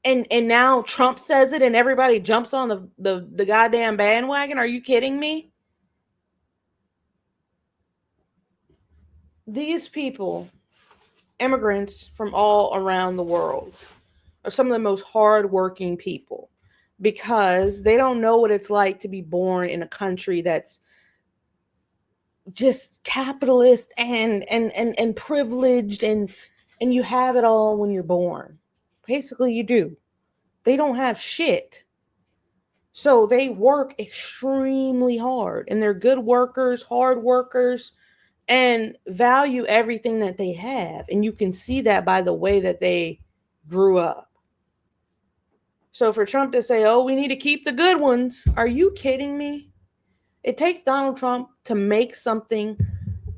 And now Trump says it and everybody jumps on the goddamn bandwagon. Are you kidding me? These people, immigrants from all around the world, are some of the most hardworking people because they don't know what it's like to be born in a country that's just capitalist and privileged and you have it all when you're born. Basically, you do. They don't have shit. So they work extremely hard and they're good workers, hard workers, and value everything that they have. And you can see that by the way that they grew up. So for Trump to say, oh, we need to keep the good ones, are you kidding me? It takes Donald Trump to make something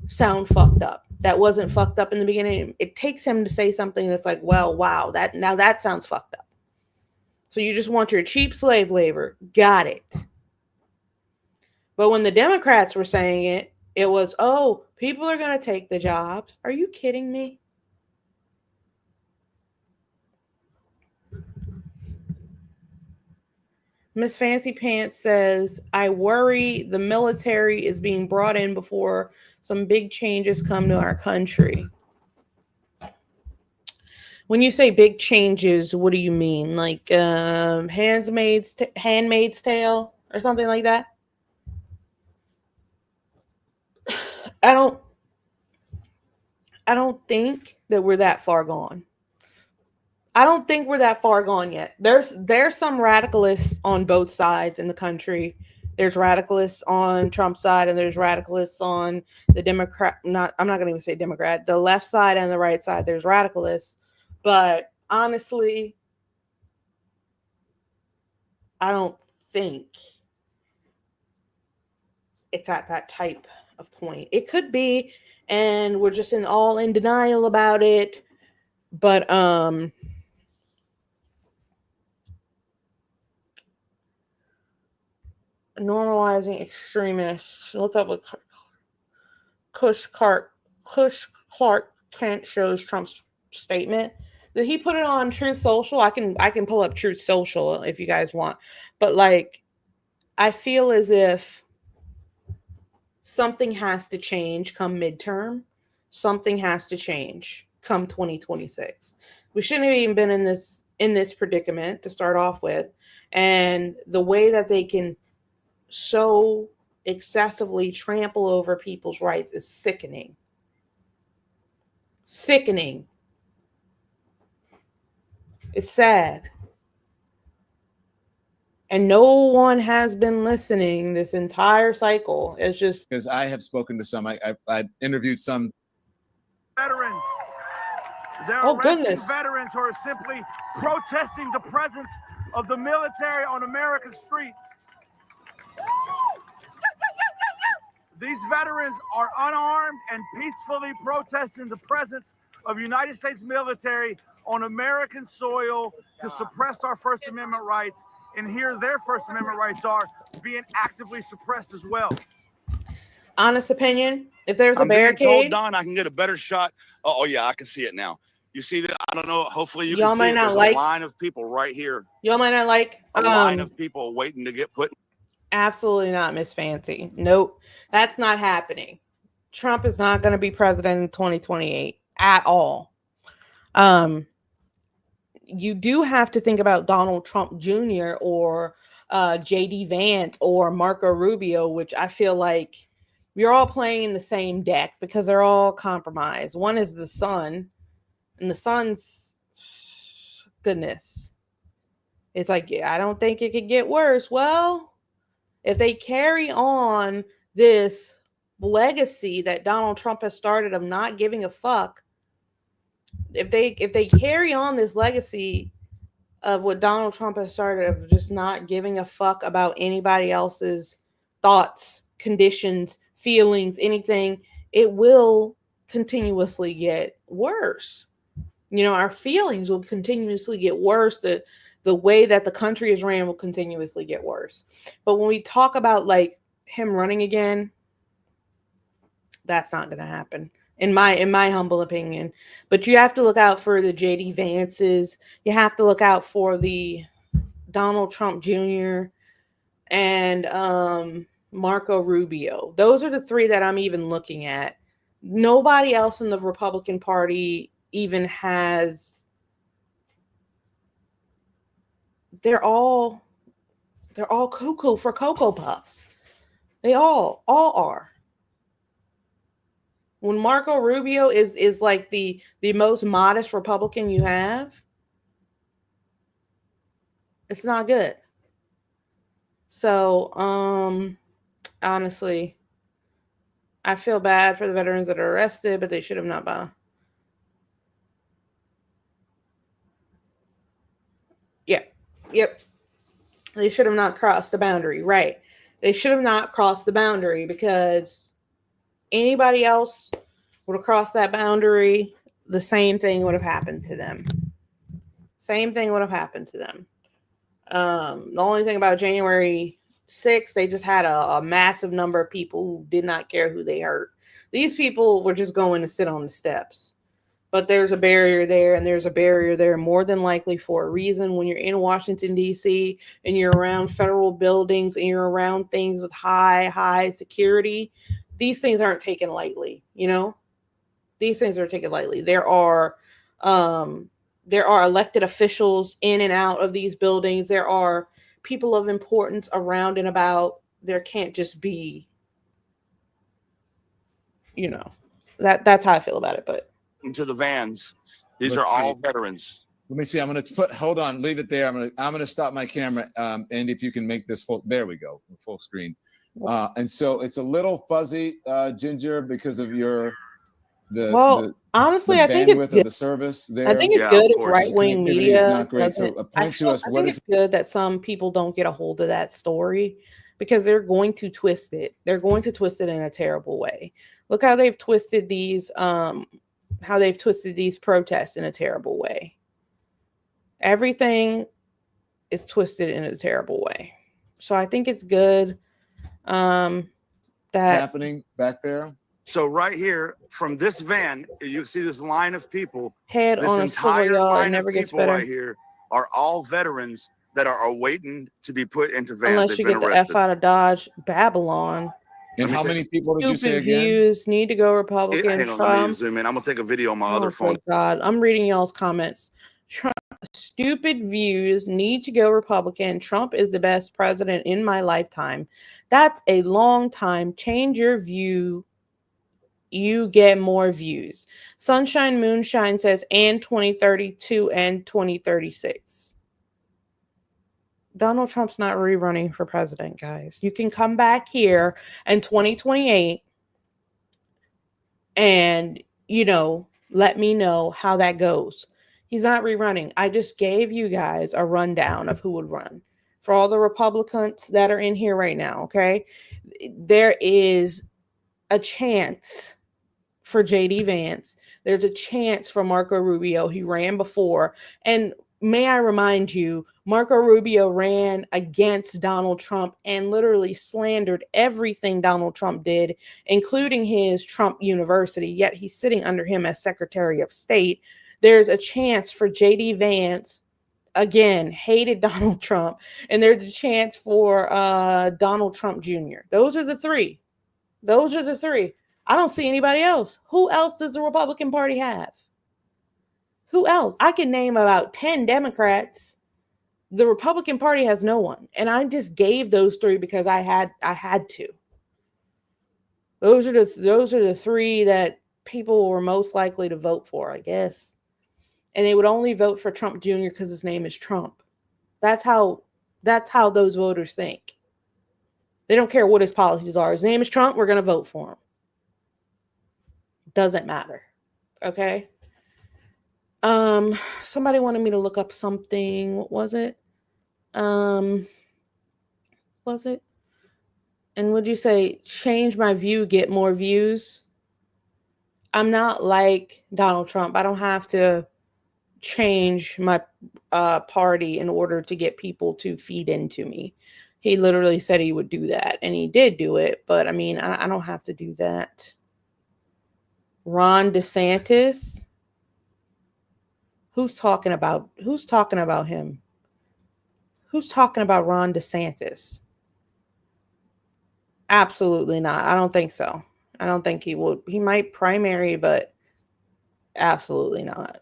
sound fucked up that wasn't fucked up in the beginning. It takes him to say something that's like, well, wow, that sounds fucked up. So you just want your cheap slave labor. Got it. But when the Democrats were saying it, it was, oh, people are going to take the jobs. Are you kidding me? Miss Fancy Pants says, I worry the military is being brought in before some big changes come to our country. When you say big changes, what do you mean? Like Handmaid's Tale or something like that? I don't think that we're that far gone. I don't think we're that far gone yet. There's some radicalists on both sides in the country. There's radicalists on Trump's side and there's radicalists on the Democrat, I'm not going to even say Democrat, the left side and the right side. There's radicalists. But honestly, I don't think it's at that type of point. It could be, and we're just all in denial about it. But normalizing extremists. Look up what Kush Clark Kent shows Trump's statement. Did he put it on Truth Social? I can pull up Truth Social if you guys want. But like, I feel as if something has to change come midterm. Something has to change come 2026. We shouldn't have even been in this predicament to start off with. And the way that they can so excessively trample over people's rights is sickening. Sickening. It's sad. And no one has been listening this entire cycle. It's just because I have spoken to some. I interviewed some veterans. They're arresting veterans who are simply protesting the presence of the military on America's streets. These veterans are unarmed and peacefully protesting the presence of United States military on American soil to suppress our First Amendment rights. And here their First Amendment rights are being actively suppressed as well. Honest opinion, if there's a being told, barricade, Don, I can get a better shot. Oh yeah, I can see it now. You see that? I don't know. Hopefully you y'all can see might it. not There's like a line of people right here. Y'all might not like A line of people waiting to get put. Absolutely not, Miss Fancy. Nope, that's not happening. Trump is not going to be president in 2028 at all. You do have to think about Donald Trump Jr. or JD Vance or Marco Rubio, which I feel like we're all playing in the same deck because they're all compromised. One is the son, and the son's goodness. It's like, yeah, I don't think it could get worse. Well, if they carry on this legacy that Donald Trump has started of not giving a fuck, if they carry on this legacy of what Donald Trump has started of just not giving a fuck about anybody else's thoughts, conditions, feelings, anything, it will continuously get worse. Our feelings will continuously get worse. The way that the country is ran will continuously get worse. But when we talk about like him running again, that's not going to happen in my humble opinion. But you have to look out for the JD Vances. You have to look out for the Donald Trump Jr. and Marco Rubio. Those are the three that I'm even looking at. Nobody else in the Republican Party even has. They're all cuckoo for Cocoa Puffs. They all are. When Marco Rubio is like the most modest Republican you have, it's not good. So, honestly, I feel bad for the veterans that are arrested, but they should have not been. Yeah. Yep. They should have not crossed the boundary. Right. They should have not crossed the boundary because anybody else would have crossed that boundary. The same thing would have happened to them. Same thing would have happened to them. The only thing about January 6th, they just had a massive number of people who did not care who they hurt. These people were just going to sit on the steps. But there's a barrier there, and there's a barrier there more than likely for a reason. When you're in Washington, D.C., and you're around federal buildings, and you're around things with high security, these things aren't taken lightly, These things are taken lightly. There are elected officials in and out of these buildings. There are people of importance around and about. There can't just be, that's how I feel about it. But into the vans, these are all veterans. Let me see. I'm going to hold on, leave it there. I'm going to stop my camera. And if you can make this full, there we go, full screen. And so it's a little fuzzy, Ginger, because of honestly, the I think it's bandwidth good. of the service there. I think it's good. It's right-wing media. Is not great. So I think it's good that some people don't get a hold of that story because they're going to twist it. They're going to twist it in a terrible way. Look how they've twisted these protests in a terrible way. Everything is twisted in a terrible way. So I think it's good that's happening back there. So right here, from this van, you see this line of people. Head this on a swivel, y'all. It never gets better. Right here are all veterans that are waiting to be put into vans. Unless you get the F out of Dodge, Babylon. And how many people did you say again? Views need to go Republican. Hang on, let me zoom in. I'm gonna take a video on my other phone. God, I'm reading y'all's comments. Trump, stupid views need to go Republican. Trump is the best president in my lifetime. That's a long time. Change your view. You get more views. Sunshine Moonshine says, and 2032 and 2036. Donald Trump's not rerunning for president, guys. You can come back here in 2028 and, let me know how that goes. He's not rerunning. I just gave you guys a rundown of who would run. For all the Republicans that are in here right now, okay? There is a chance for JD Vance. There's a chance for Marco Rubio. He ran before. And may I remind you, Marco Rubio ran against Donald Trump and literally slandered everything Donald Trump did, including his Trump University, yet he's sitting under him as Secretary of State. There's a chance for JD Vance, again, hated Donald Trump, and there's a chance for Donald Trump Jr. Those are the three. I don't see anybody else. Who else does the Republican Party have? Who else? I can name about 10 Democrats. The Republican Party has no one. And I just gave those three because I had to. Those are the three that people were most likely to vote for, I guess. And they would only vote for Trump Jr. because his name is Trump. That's how those voters think. They don't care what his policies are. His name is Trump. We're going to vote for him. Doesn't matter. Okay. Somebody wanted me to look up something. What was it? Was it? And would you say change my view, get more views? I'm not like Donald Trump. I don't have to change my party in order to get people to feed into me. He literally said he would do that, and he did do it. But I mean, I don't have to do that. Ron DeSantis. Who's talking about him? Who's talking about Ron DeSantis? Absolutely not. I don't think so. I don't think he would. He might primary, but absolutely not.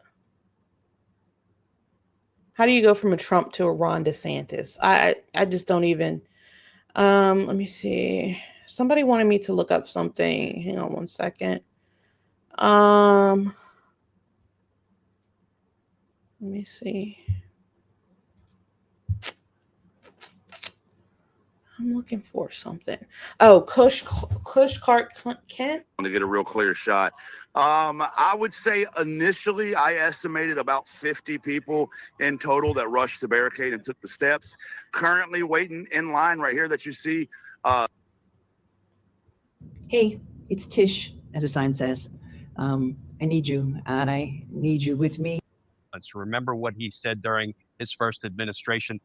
How do you go from a Trump to a Ron DeSantis? I just don't even. Let me see. Somebody wanted me to look up something. Hang on one second. Let me see. I'm looking for something. Oh, Kush Clark Kent. To get a real clear shot. I would say initially I estimated about 50 people in total that rushed the barricade and took the steps. Currently waiting in line right here that you see. Hey, it's Tish, as the sign says. I need you, and I need you with me. Let's remember what he said during his first administration.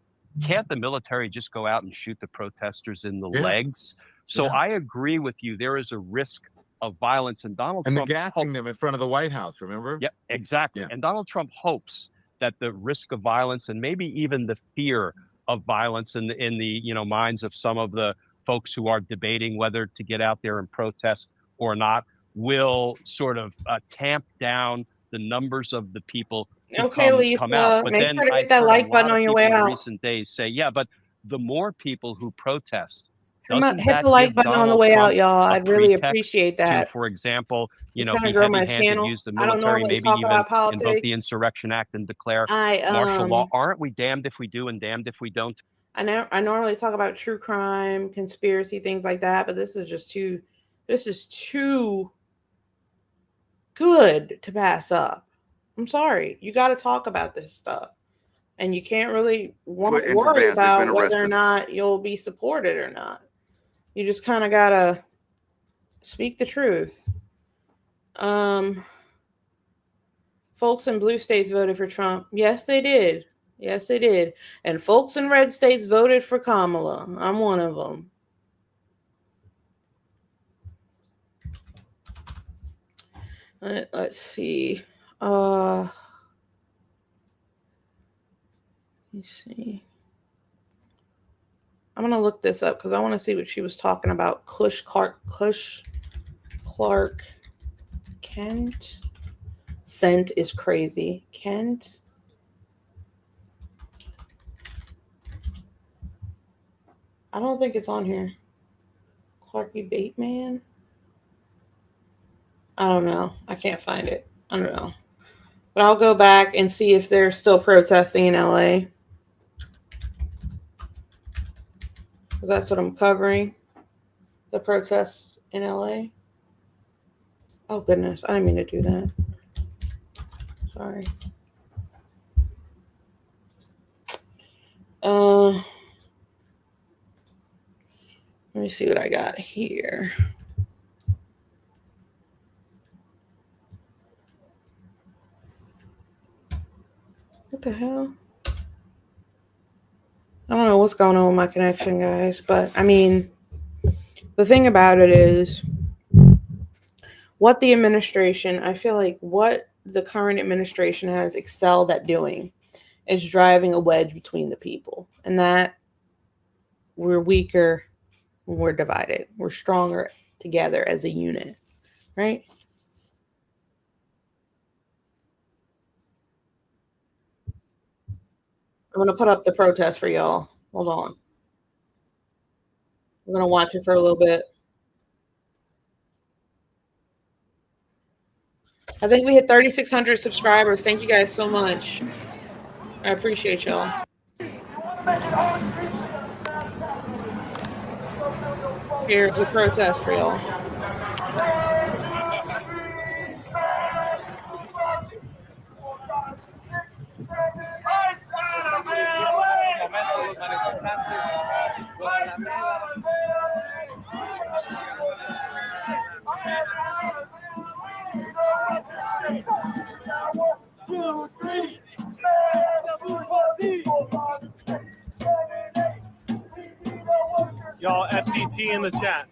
Can't the military just go out and shoot the protesters in the legs? So I agree with you. There is a risk of violence, and Donald Trump gassing them in front of the White House, remember? Yep, exactly. And Donald Trump hopes that the risk of violence and maybe even the fear of violence in the minds of some of the folks who are debating whether to get out there and protest or not will sort of tamp down the numbers of the people who come out. But make then sure to I've hit that heard like a button lot of on your people way in out. recent days say, yeah, but the more people who protest, Hit doesn't the that like give button on the Donald way out, Trump y'all. a I'd really pretext appreciate to, that. for example, I'm trying to be grow my heavy-handed, channel. use the I don't military, normally maybe talk even about politics. invoke the Insurrection Act and declare martial law? Aren't we damned if we do and damned if we don't? I normally talk about true crime, conspiracy, things like that, but this is too good to pass up. I'm sorry. You got to talk about this stuff. And you can't really worry about whether or not you'll be supported or not. You just kind of got to speak the truth. Folks in blue states voted for Trump. Yes, they did. Yes, they did. And folks in red states voted for Kamala. I'm one of them. Let's see. Let's see. I'm going to look this up because I want to see what she was talking about. Kush Clark Kent. Scent is crazy. Kent. I don't think it's on here. Clarky Bateman. I don't know. I can't find it. I don't know. But I'll go back and see if they're still protesting in LA. Because that's what I'm covering. The protests in LA. Oh, goodness. I didn't mean to do that. Sorry. Let me see what I got here. What the hell? I don't know what's going on with my connection, guys. But, I mean, the thing about it is what the administration, I feel like what the current administration has excelled at doing is driving a wedge between the people. And that we're weaker when we're divided. We're stronger together as a unit, right? I'm going to put up the protest for y'all. Hold on. I'm going to watch it for a little bit. I think we hit 3,600 subscribers. Thank you guys so much. I appreciate y'all. Here's the protest for y'all. Y'all, FTT in the chat.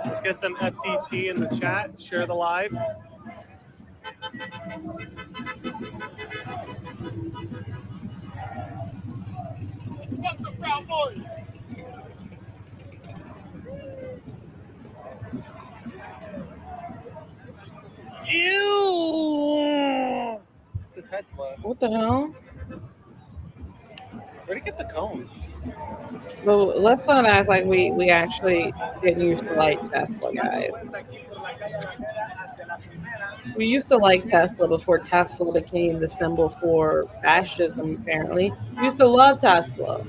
Let's get some FTT in the chat. Share the live. Ew! It's a Tesla. What the hell? Where'd he get the cone? But let's not act like we actually didn't used to like Tesla, guys. We used to like Tesla before Tesla became the symbol for fascism, apparently. We used to love Tesla.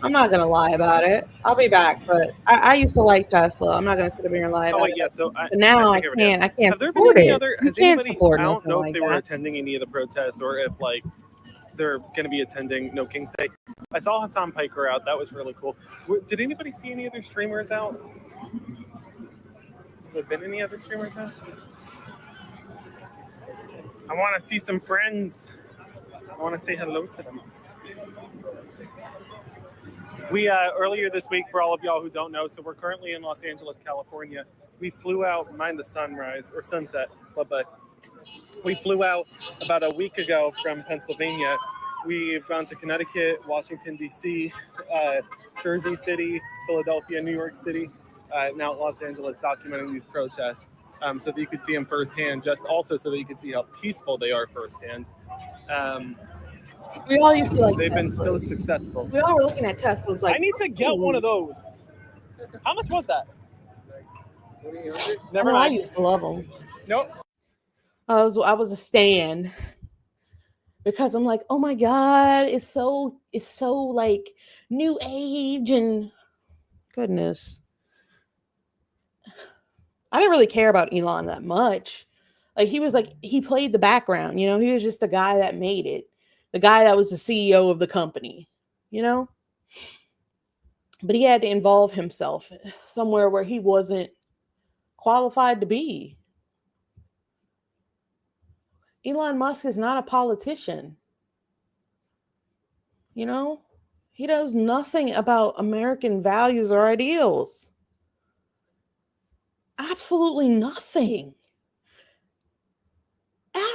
I'm not going to lie about it. I'll be back, but I used to like Tesla. I'm not going to sit up here and lie Oh about wait, yeah. it. So But now I think everybody can't. has. I can't Have there been support any it. other? You Has can't anybody? support I don't nothing know if like they were that. attending any of the protests or if like they're going to be attending No King's Day. I saw Hassan Piker out. That was really cool. Did anybody see any other streamers out? Have there been any other streamers out? I want to see some friends. I want to say hello to them. We earlier this week, for all of y'all who don't know, so we're currently in Los Angeles, California. We flew out, mind the sunrise or sunset, but we flew out about a week ago from Pennsylvania. We've gone to Connecticut, Washington, D.C., Jersey City, Philadelphia, New York City, now Los Angeles, documenting these protests so that you could see them firsthand, just also so that you could see how peaceful they are firsthand. We all used to like They've Teslas. been so successful. We all were looking at Teslas like, I need to get one of those. How much was that? Never I mind. used to love them. Nope. I was a stan because I'm like, oh my god, it's so like new age and goodness. I didn't really care about Elon that much. Like he played the background, you know, he was just the guy that made it, the guy that was the CEO of the company, you know. But he had to involve himself somewhere where he wasn't qualified to be. Elon Musk is not a politician. You know, he knows nothing about American values or ideals. Absolutely nothing.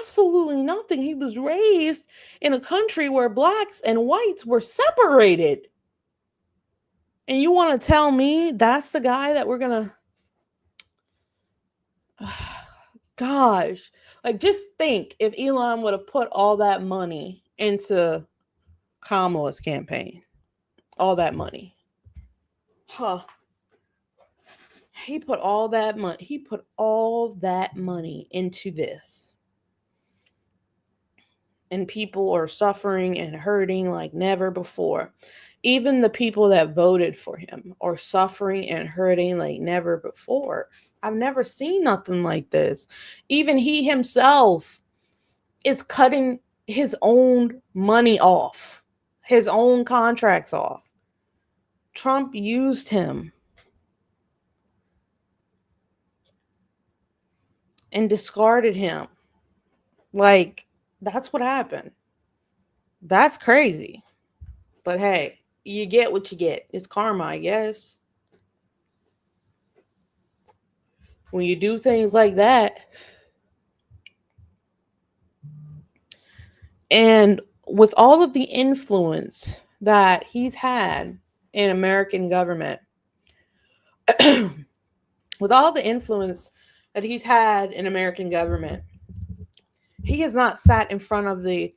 Absolutely nothing. He was raised in a country where blacks and whites were separated. And you want to tell me that's the guy that we're going to... Gosh. Like, just think if Elon would have put all that money into Kamala's campaign. All that money. Huh. He put all that money into this. And people are suffering and hurting like never before. Even the people that voted for him are suffering and hurting like never before. I've never seen nothing like this. Even he himself is cutting his own money off, his own contracts off. Trump used him and discarded him. Like, that's what happened. That's crazy. But hey, you get what you get. It's karma, I guess. When you do things like that. And with all of the influence that he's had in American government, with all the influence that he's had in American government, he has not sat in front of the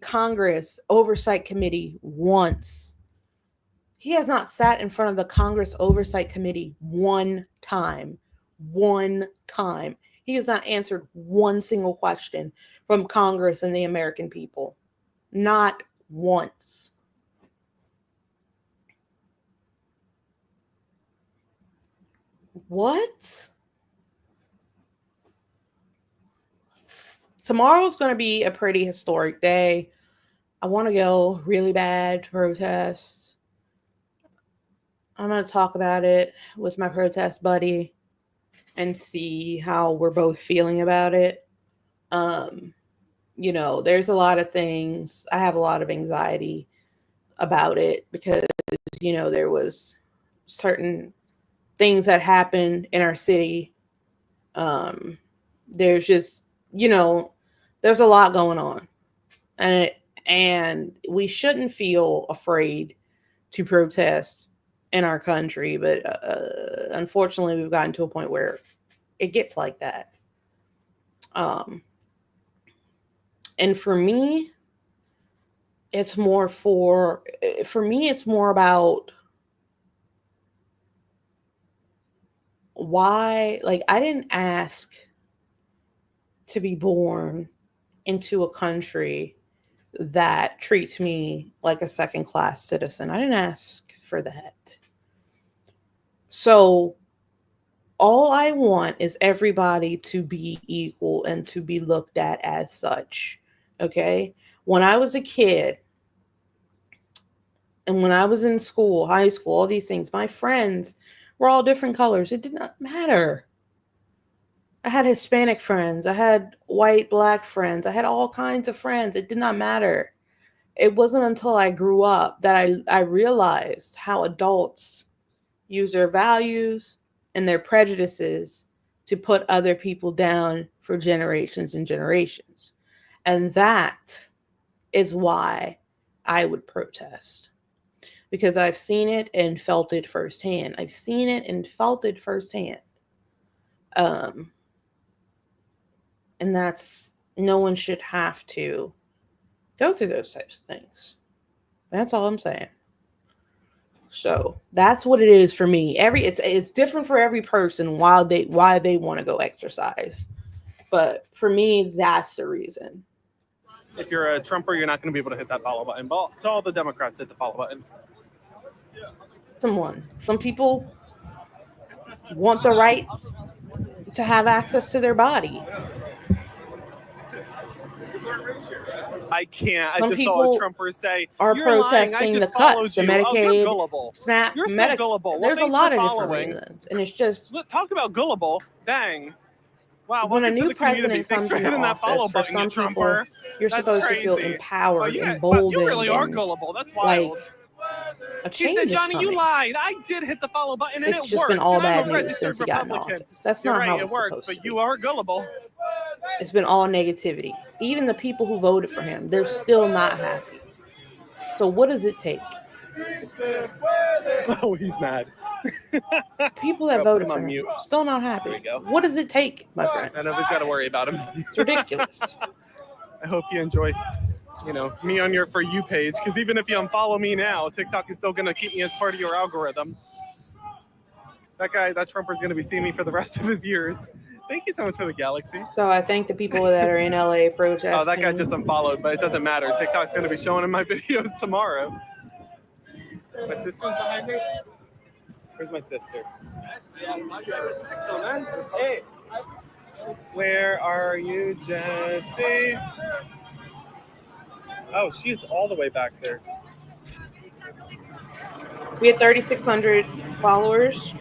Congress Oversight Committee once. He has not sat in front of the Congress Oversight Committee one time. One time. He has not answered one single question from Congress and the American people. Not once. What? Tomorrow's going to be a pretty historic day. I want to go really bad to protest. I'm going to talk about it with my protest buddy and see how we're both feeling about it. There's a lot of things. I have a lot of anxiety about it because, there was certain things that happened in our city. There's just, there's a lot going on. And we shouldn't feel afraid to protest in our country, but unfortunately we've gotten to a point where it gets like that. And for me it's more about why, like, I didn't ask to be born into a country that treats me like a second class citizen. I didn't ask for that. So all I want is everybody to be equal and to be looked at as such. Okay? When I was a kid and when I was in school, high school, all these things, my friends were all different colors. It did not matter. I had Hispanic friends. I had white, black friends. I had all kinds of friends. It did not matter. It wasn't until I grew up that I realized how adults use their values and their prejudices to put other people down for generations and generations. And that is why I would protest. Because I've seen it and felt it firsthand. I've seen it and felt it firsthand. And that's, no one should have to go through those types of things. That's all I'm saying. So that's what it is for me. It's different for every person why they want to go exercise. But for me, that's the reason. If you're a Trumper, you're not going to be able to hit that follow button. But to all the Democrats, hit the follow button. Some people want the right to have access to their body. I can't. Some I just saw a Trumper say, are "You're protesting lying. I just the cuts, the followed you. Medicaid, you're gullible. SNAP, You're so gullible. Well, there's a thanks lot for of following. different reasons, and it's just Talk about gullible. Dang. Wow. when a Welcome to new the community. president Thanks comes for into hitting that follow office. For button, some you people, Trumper. you're That's supposed crazy. to feel empowered, But emboldened. you really are and, gullible. That's wild. Like, a He change said, is "Johnny, you coming. lied. I did hit the follow button, and It's it just worked. been all and I'm bad a news registered since he got in Republican." office. That's You're not right. how It it's worked, supposed but to be. you are gullible. It's been all negativity. Even the people who voted for him, they're still not happy. So what does it take? Oh, he's mad. People that Put voted him for on him, mute. still not happy. There we go. What does it take, my friend? I nobody's got to worry about him. It's ridiculous. I hope you enjoy, me on your For You page, because even if you unfollow me now, TikTok is still going to keep me as part of your algorithm. That Trumper's going to be seeing me for the rest of his years. Thank you so much for the galaxy. So I thank the people that are in LA protesting. Oh, that guy just unfollowed, but it doesn't matter. TikTok's going to be showing him my videos tomorrow. My sister's behind me. Where's my sister? Hey, where are you, Jesse? Oh, she's all the way back there. We had 3,600 followers,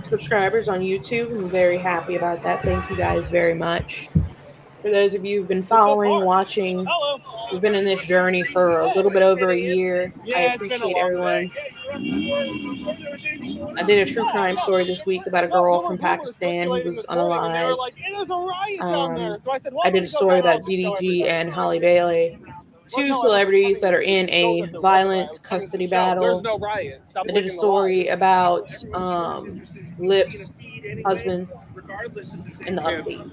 subscribers on YouTube. I'm very happy about that. Thank you guys very much. For those of you who've been following, watching, we've been in this journey for a little bit over a year. I appreciate everyone. I did a true crime story this week about a girl from Pakistan who was unalived. I did a story about DDG and Holly Bailey, two celebrities that are in a violent custody battle. I did a story about Lip's husband in the upbeat.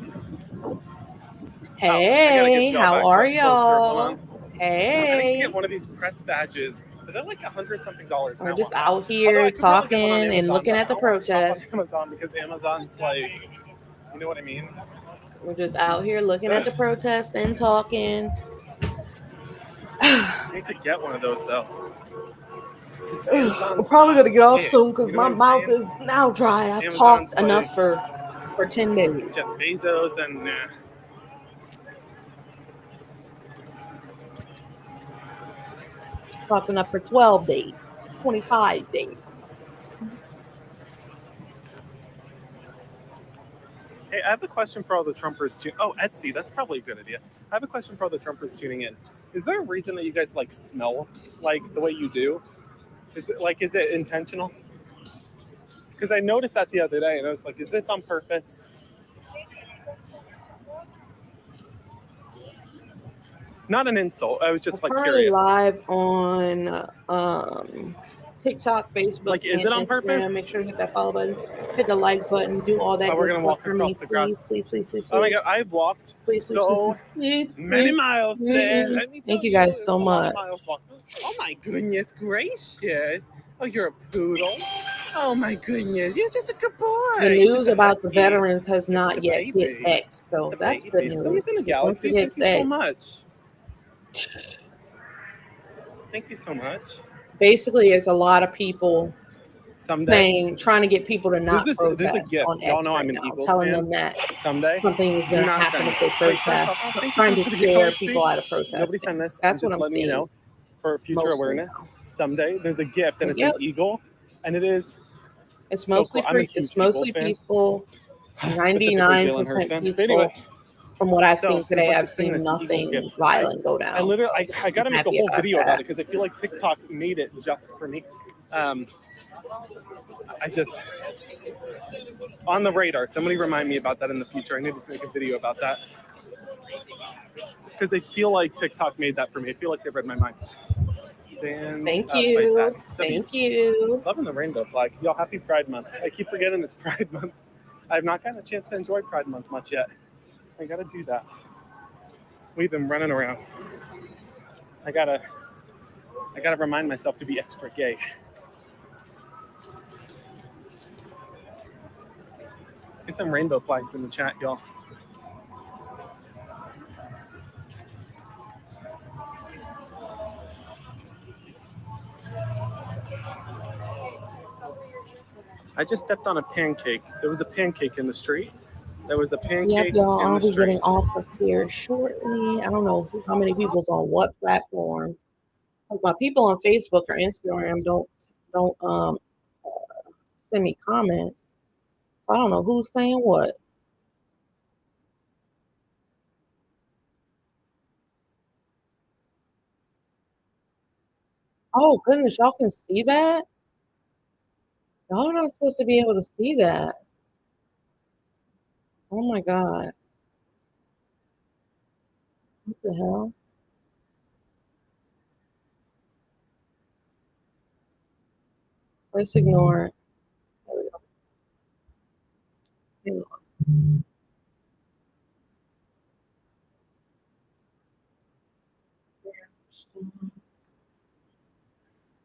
Hey, how are y'all? Hey. I need to get one of these press badges. But they're like $100-something. We're just out here talking and looking at the protests. Amazon, because Amazon's like, you know what I mean? We're just out here looking at the protests and talking. I need to get one of those though. I'm probably gonna get off Hey, soon because you know my what I'm mouth saying? is now dry. I've Amazon's talked enough like for 10 days. Jeff Bezos and Talked enough for 12 days, 25 days. Hey, I have a question for all the Trumpers too. Oh, Etsy, that's probably a good idea. I have a question for all the Trumpers tuning in. Is there a reason that you guys like smell like the way you do? Is it intentional? Because I noticed that the other day and I was like, is this on purpose? Not an insult. I was just like Currently curious. live on TikTok, Facebook, Like, is and it on Instagram. purpose? Make sure to hit that follow button, hit the like button, do all that Oh, we're good gonna stuff walk for me, across the grass. please. Oh my god, I walked so many miles today. Let me tell Thank you guys it's so a lot much. of miles walk. Oh my goodness gracious. Oh, you're a poodle. Oh my goodness, you're just a good boy. The news about the husky. veterans has not the yet hit baby. X, so that's good It's always news. in the Because once galaxy. it hits Thank you so X, much. Thank you so much. basically, it's a lot of people Someday trying to get people to not this is a protest gift. on Y'all X know right I'm an now, Eagles telling fan. them that Someday something is do going to not happen send if they this. Wait, first protest, off, thank you trying so to much for the scare galaxy. people out of protesting. Nobody send this. That's I'm what just I'm letting you seeing. know for future Mostly awareness. Someday there's a gift and it's Yep. an eagle, and it is. It's so mostly cool. I'm a huge it's mostly Eagles fan. peaceful. Specifically Jalen Hurts 99% fan. peaceful. But anyway, From what I've so seen there's today, like I've this thing seen that's an Eagles nothing gift. violent go down. I literally, I got to I'm make a happy whole about video about that. it because I feel like TikTok made it just for me. I just on the radar. Somebody remind me about that in the future. I needed to make a video about that because I feel like TikTok made that for me. I feel like they read my mind. Thank you. Thank you. Loving the rainbow flag. Y'all, happy Pride Month. I keep forgetting it's Pride Month. I've not gotten a chance to enjoy Pride Month much yet. I gotta do that. We've been running around. I gotta remind myself to be extra gay. Let's get some rainbow flags in the chat, y'all. I just stepped on a pancake. There was a pancake in the street. There was a pancake Yep, y'all. in I'll the be street. getting off of here shortly. I don't know how many people's on what platform. My people on Facebook or Instagram don't send me comments. I don't know who's saying what. Oh goodness, y'all can see that? Y'all are not supposed to be able to see that. Oh my god. What the hell? Let's ignore it. There we go.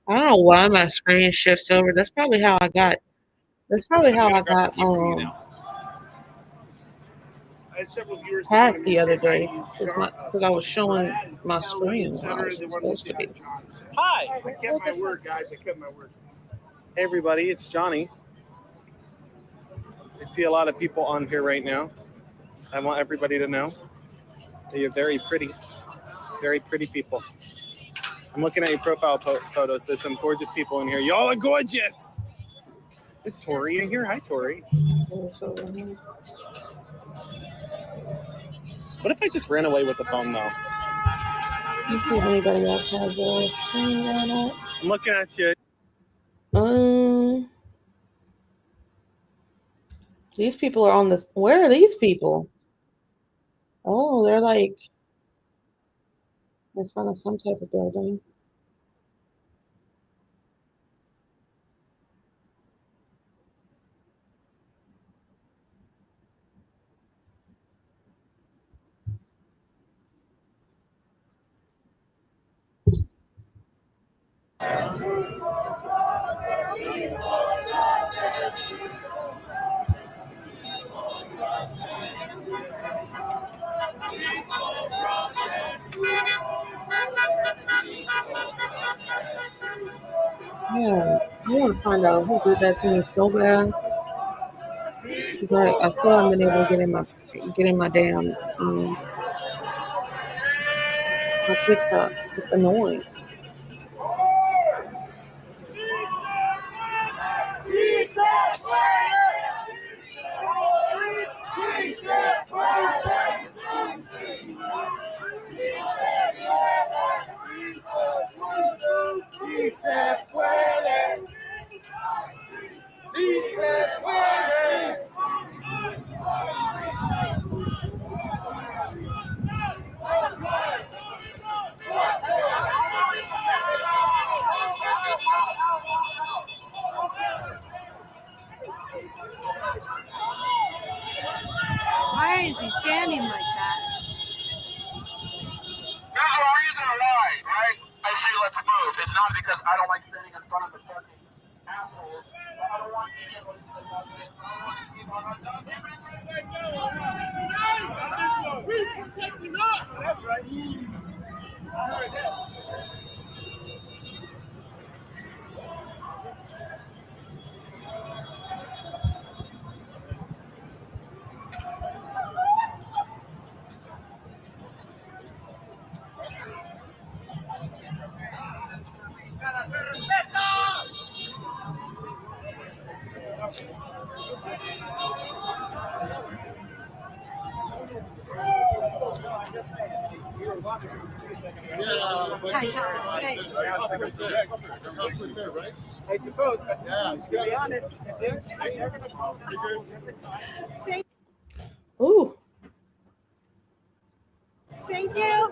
I don't know why my screen shifts over. That's probably how I got hacked the other day because I was showing my screen when I was supposed to be. Hi. I kept my word, guys. I kept my word. Hey everybody, it's Johnny. I see a lot of people on here right now. I want everybody to know that you're very pretty people. I'm looking at your profile photos. There's some gorgeous people in here. Y'all are gorgeous. Is Tori in here? Hi, Tori. What if I just ran away with the phone, though? Let's see if anybody else has a screen going up. I'm looking at you. These people are on this. Where are these people? Oh, they're like in front of some type of building. want to find out who did that to me so bad. Because I still haven't been able to get in my damn my TikTok. It's annoying. Why is he standing like that? There's a reason why, right? I say let's move. It's not because I don't like standing in front of the fucking assholes. I don't want any of us to we protect you not. That's right. I heard that. I suppose, but to be honest, Ooh. Thank you.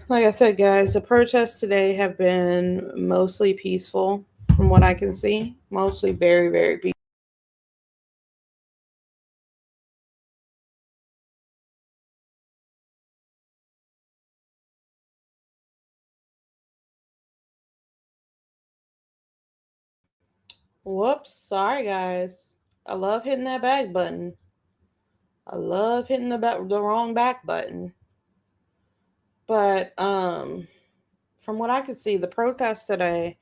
Like I said, guys, the protests today have been mostly peaceful from what I can see. Mostly very, very peaceful. Whoops. Sorry, guys. I love hitting that back button. I love hitting the wrong back button. But from what I could see, the protests today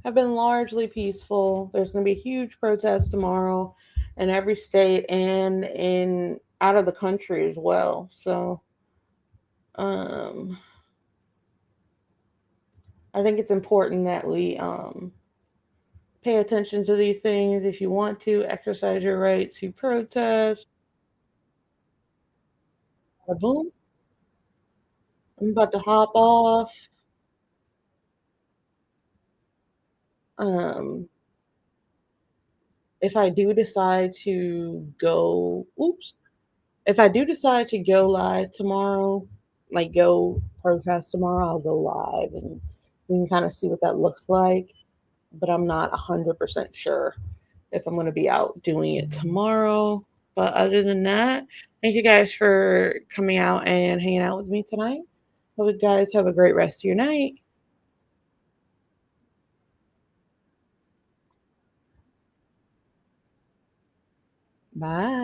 have been largely peaceful. There's going to be a huge protest tomorrow in every state and in out of the country as well. So I think it's important that we pay attention to these things. If you want to exercise your right to protest, boom. I'm about to hop off. Um, if I do decide to go, oops, if I do decide to go live tomorrow, like go protest tomorrow, I'll go live and we can kind of see what that looks like. But I'm not 100% sure if I'm going to be out doing it tomorrow. But other than that, thank you guys for coming out and hanging out with me tonight. Hope you guys have a great rest of your night. Bye.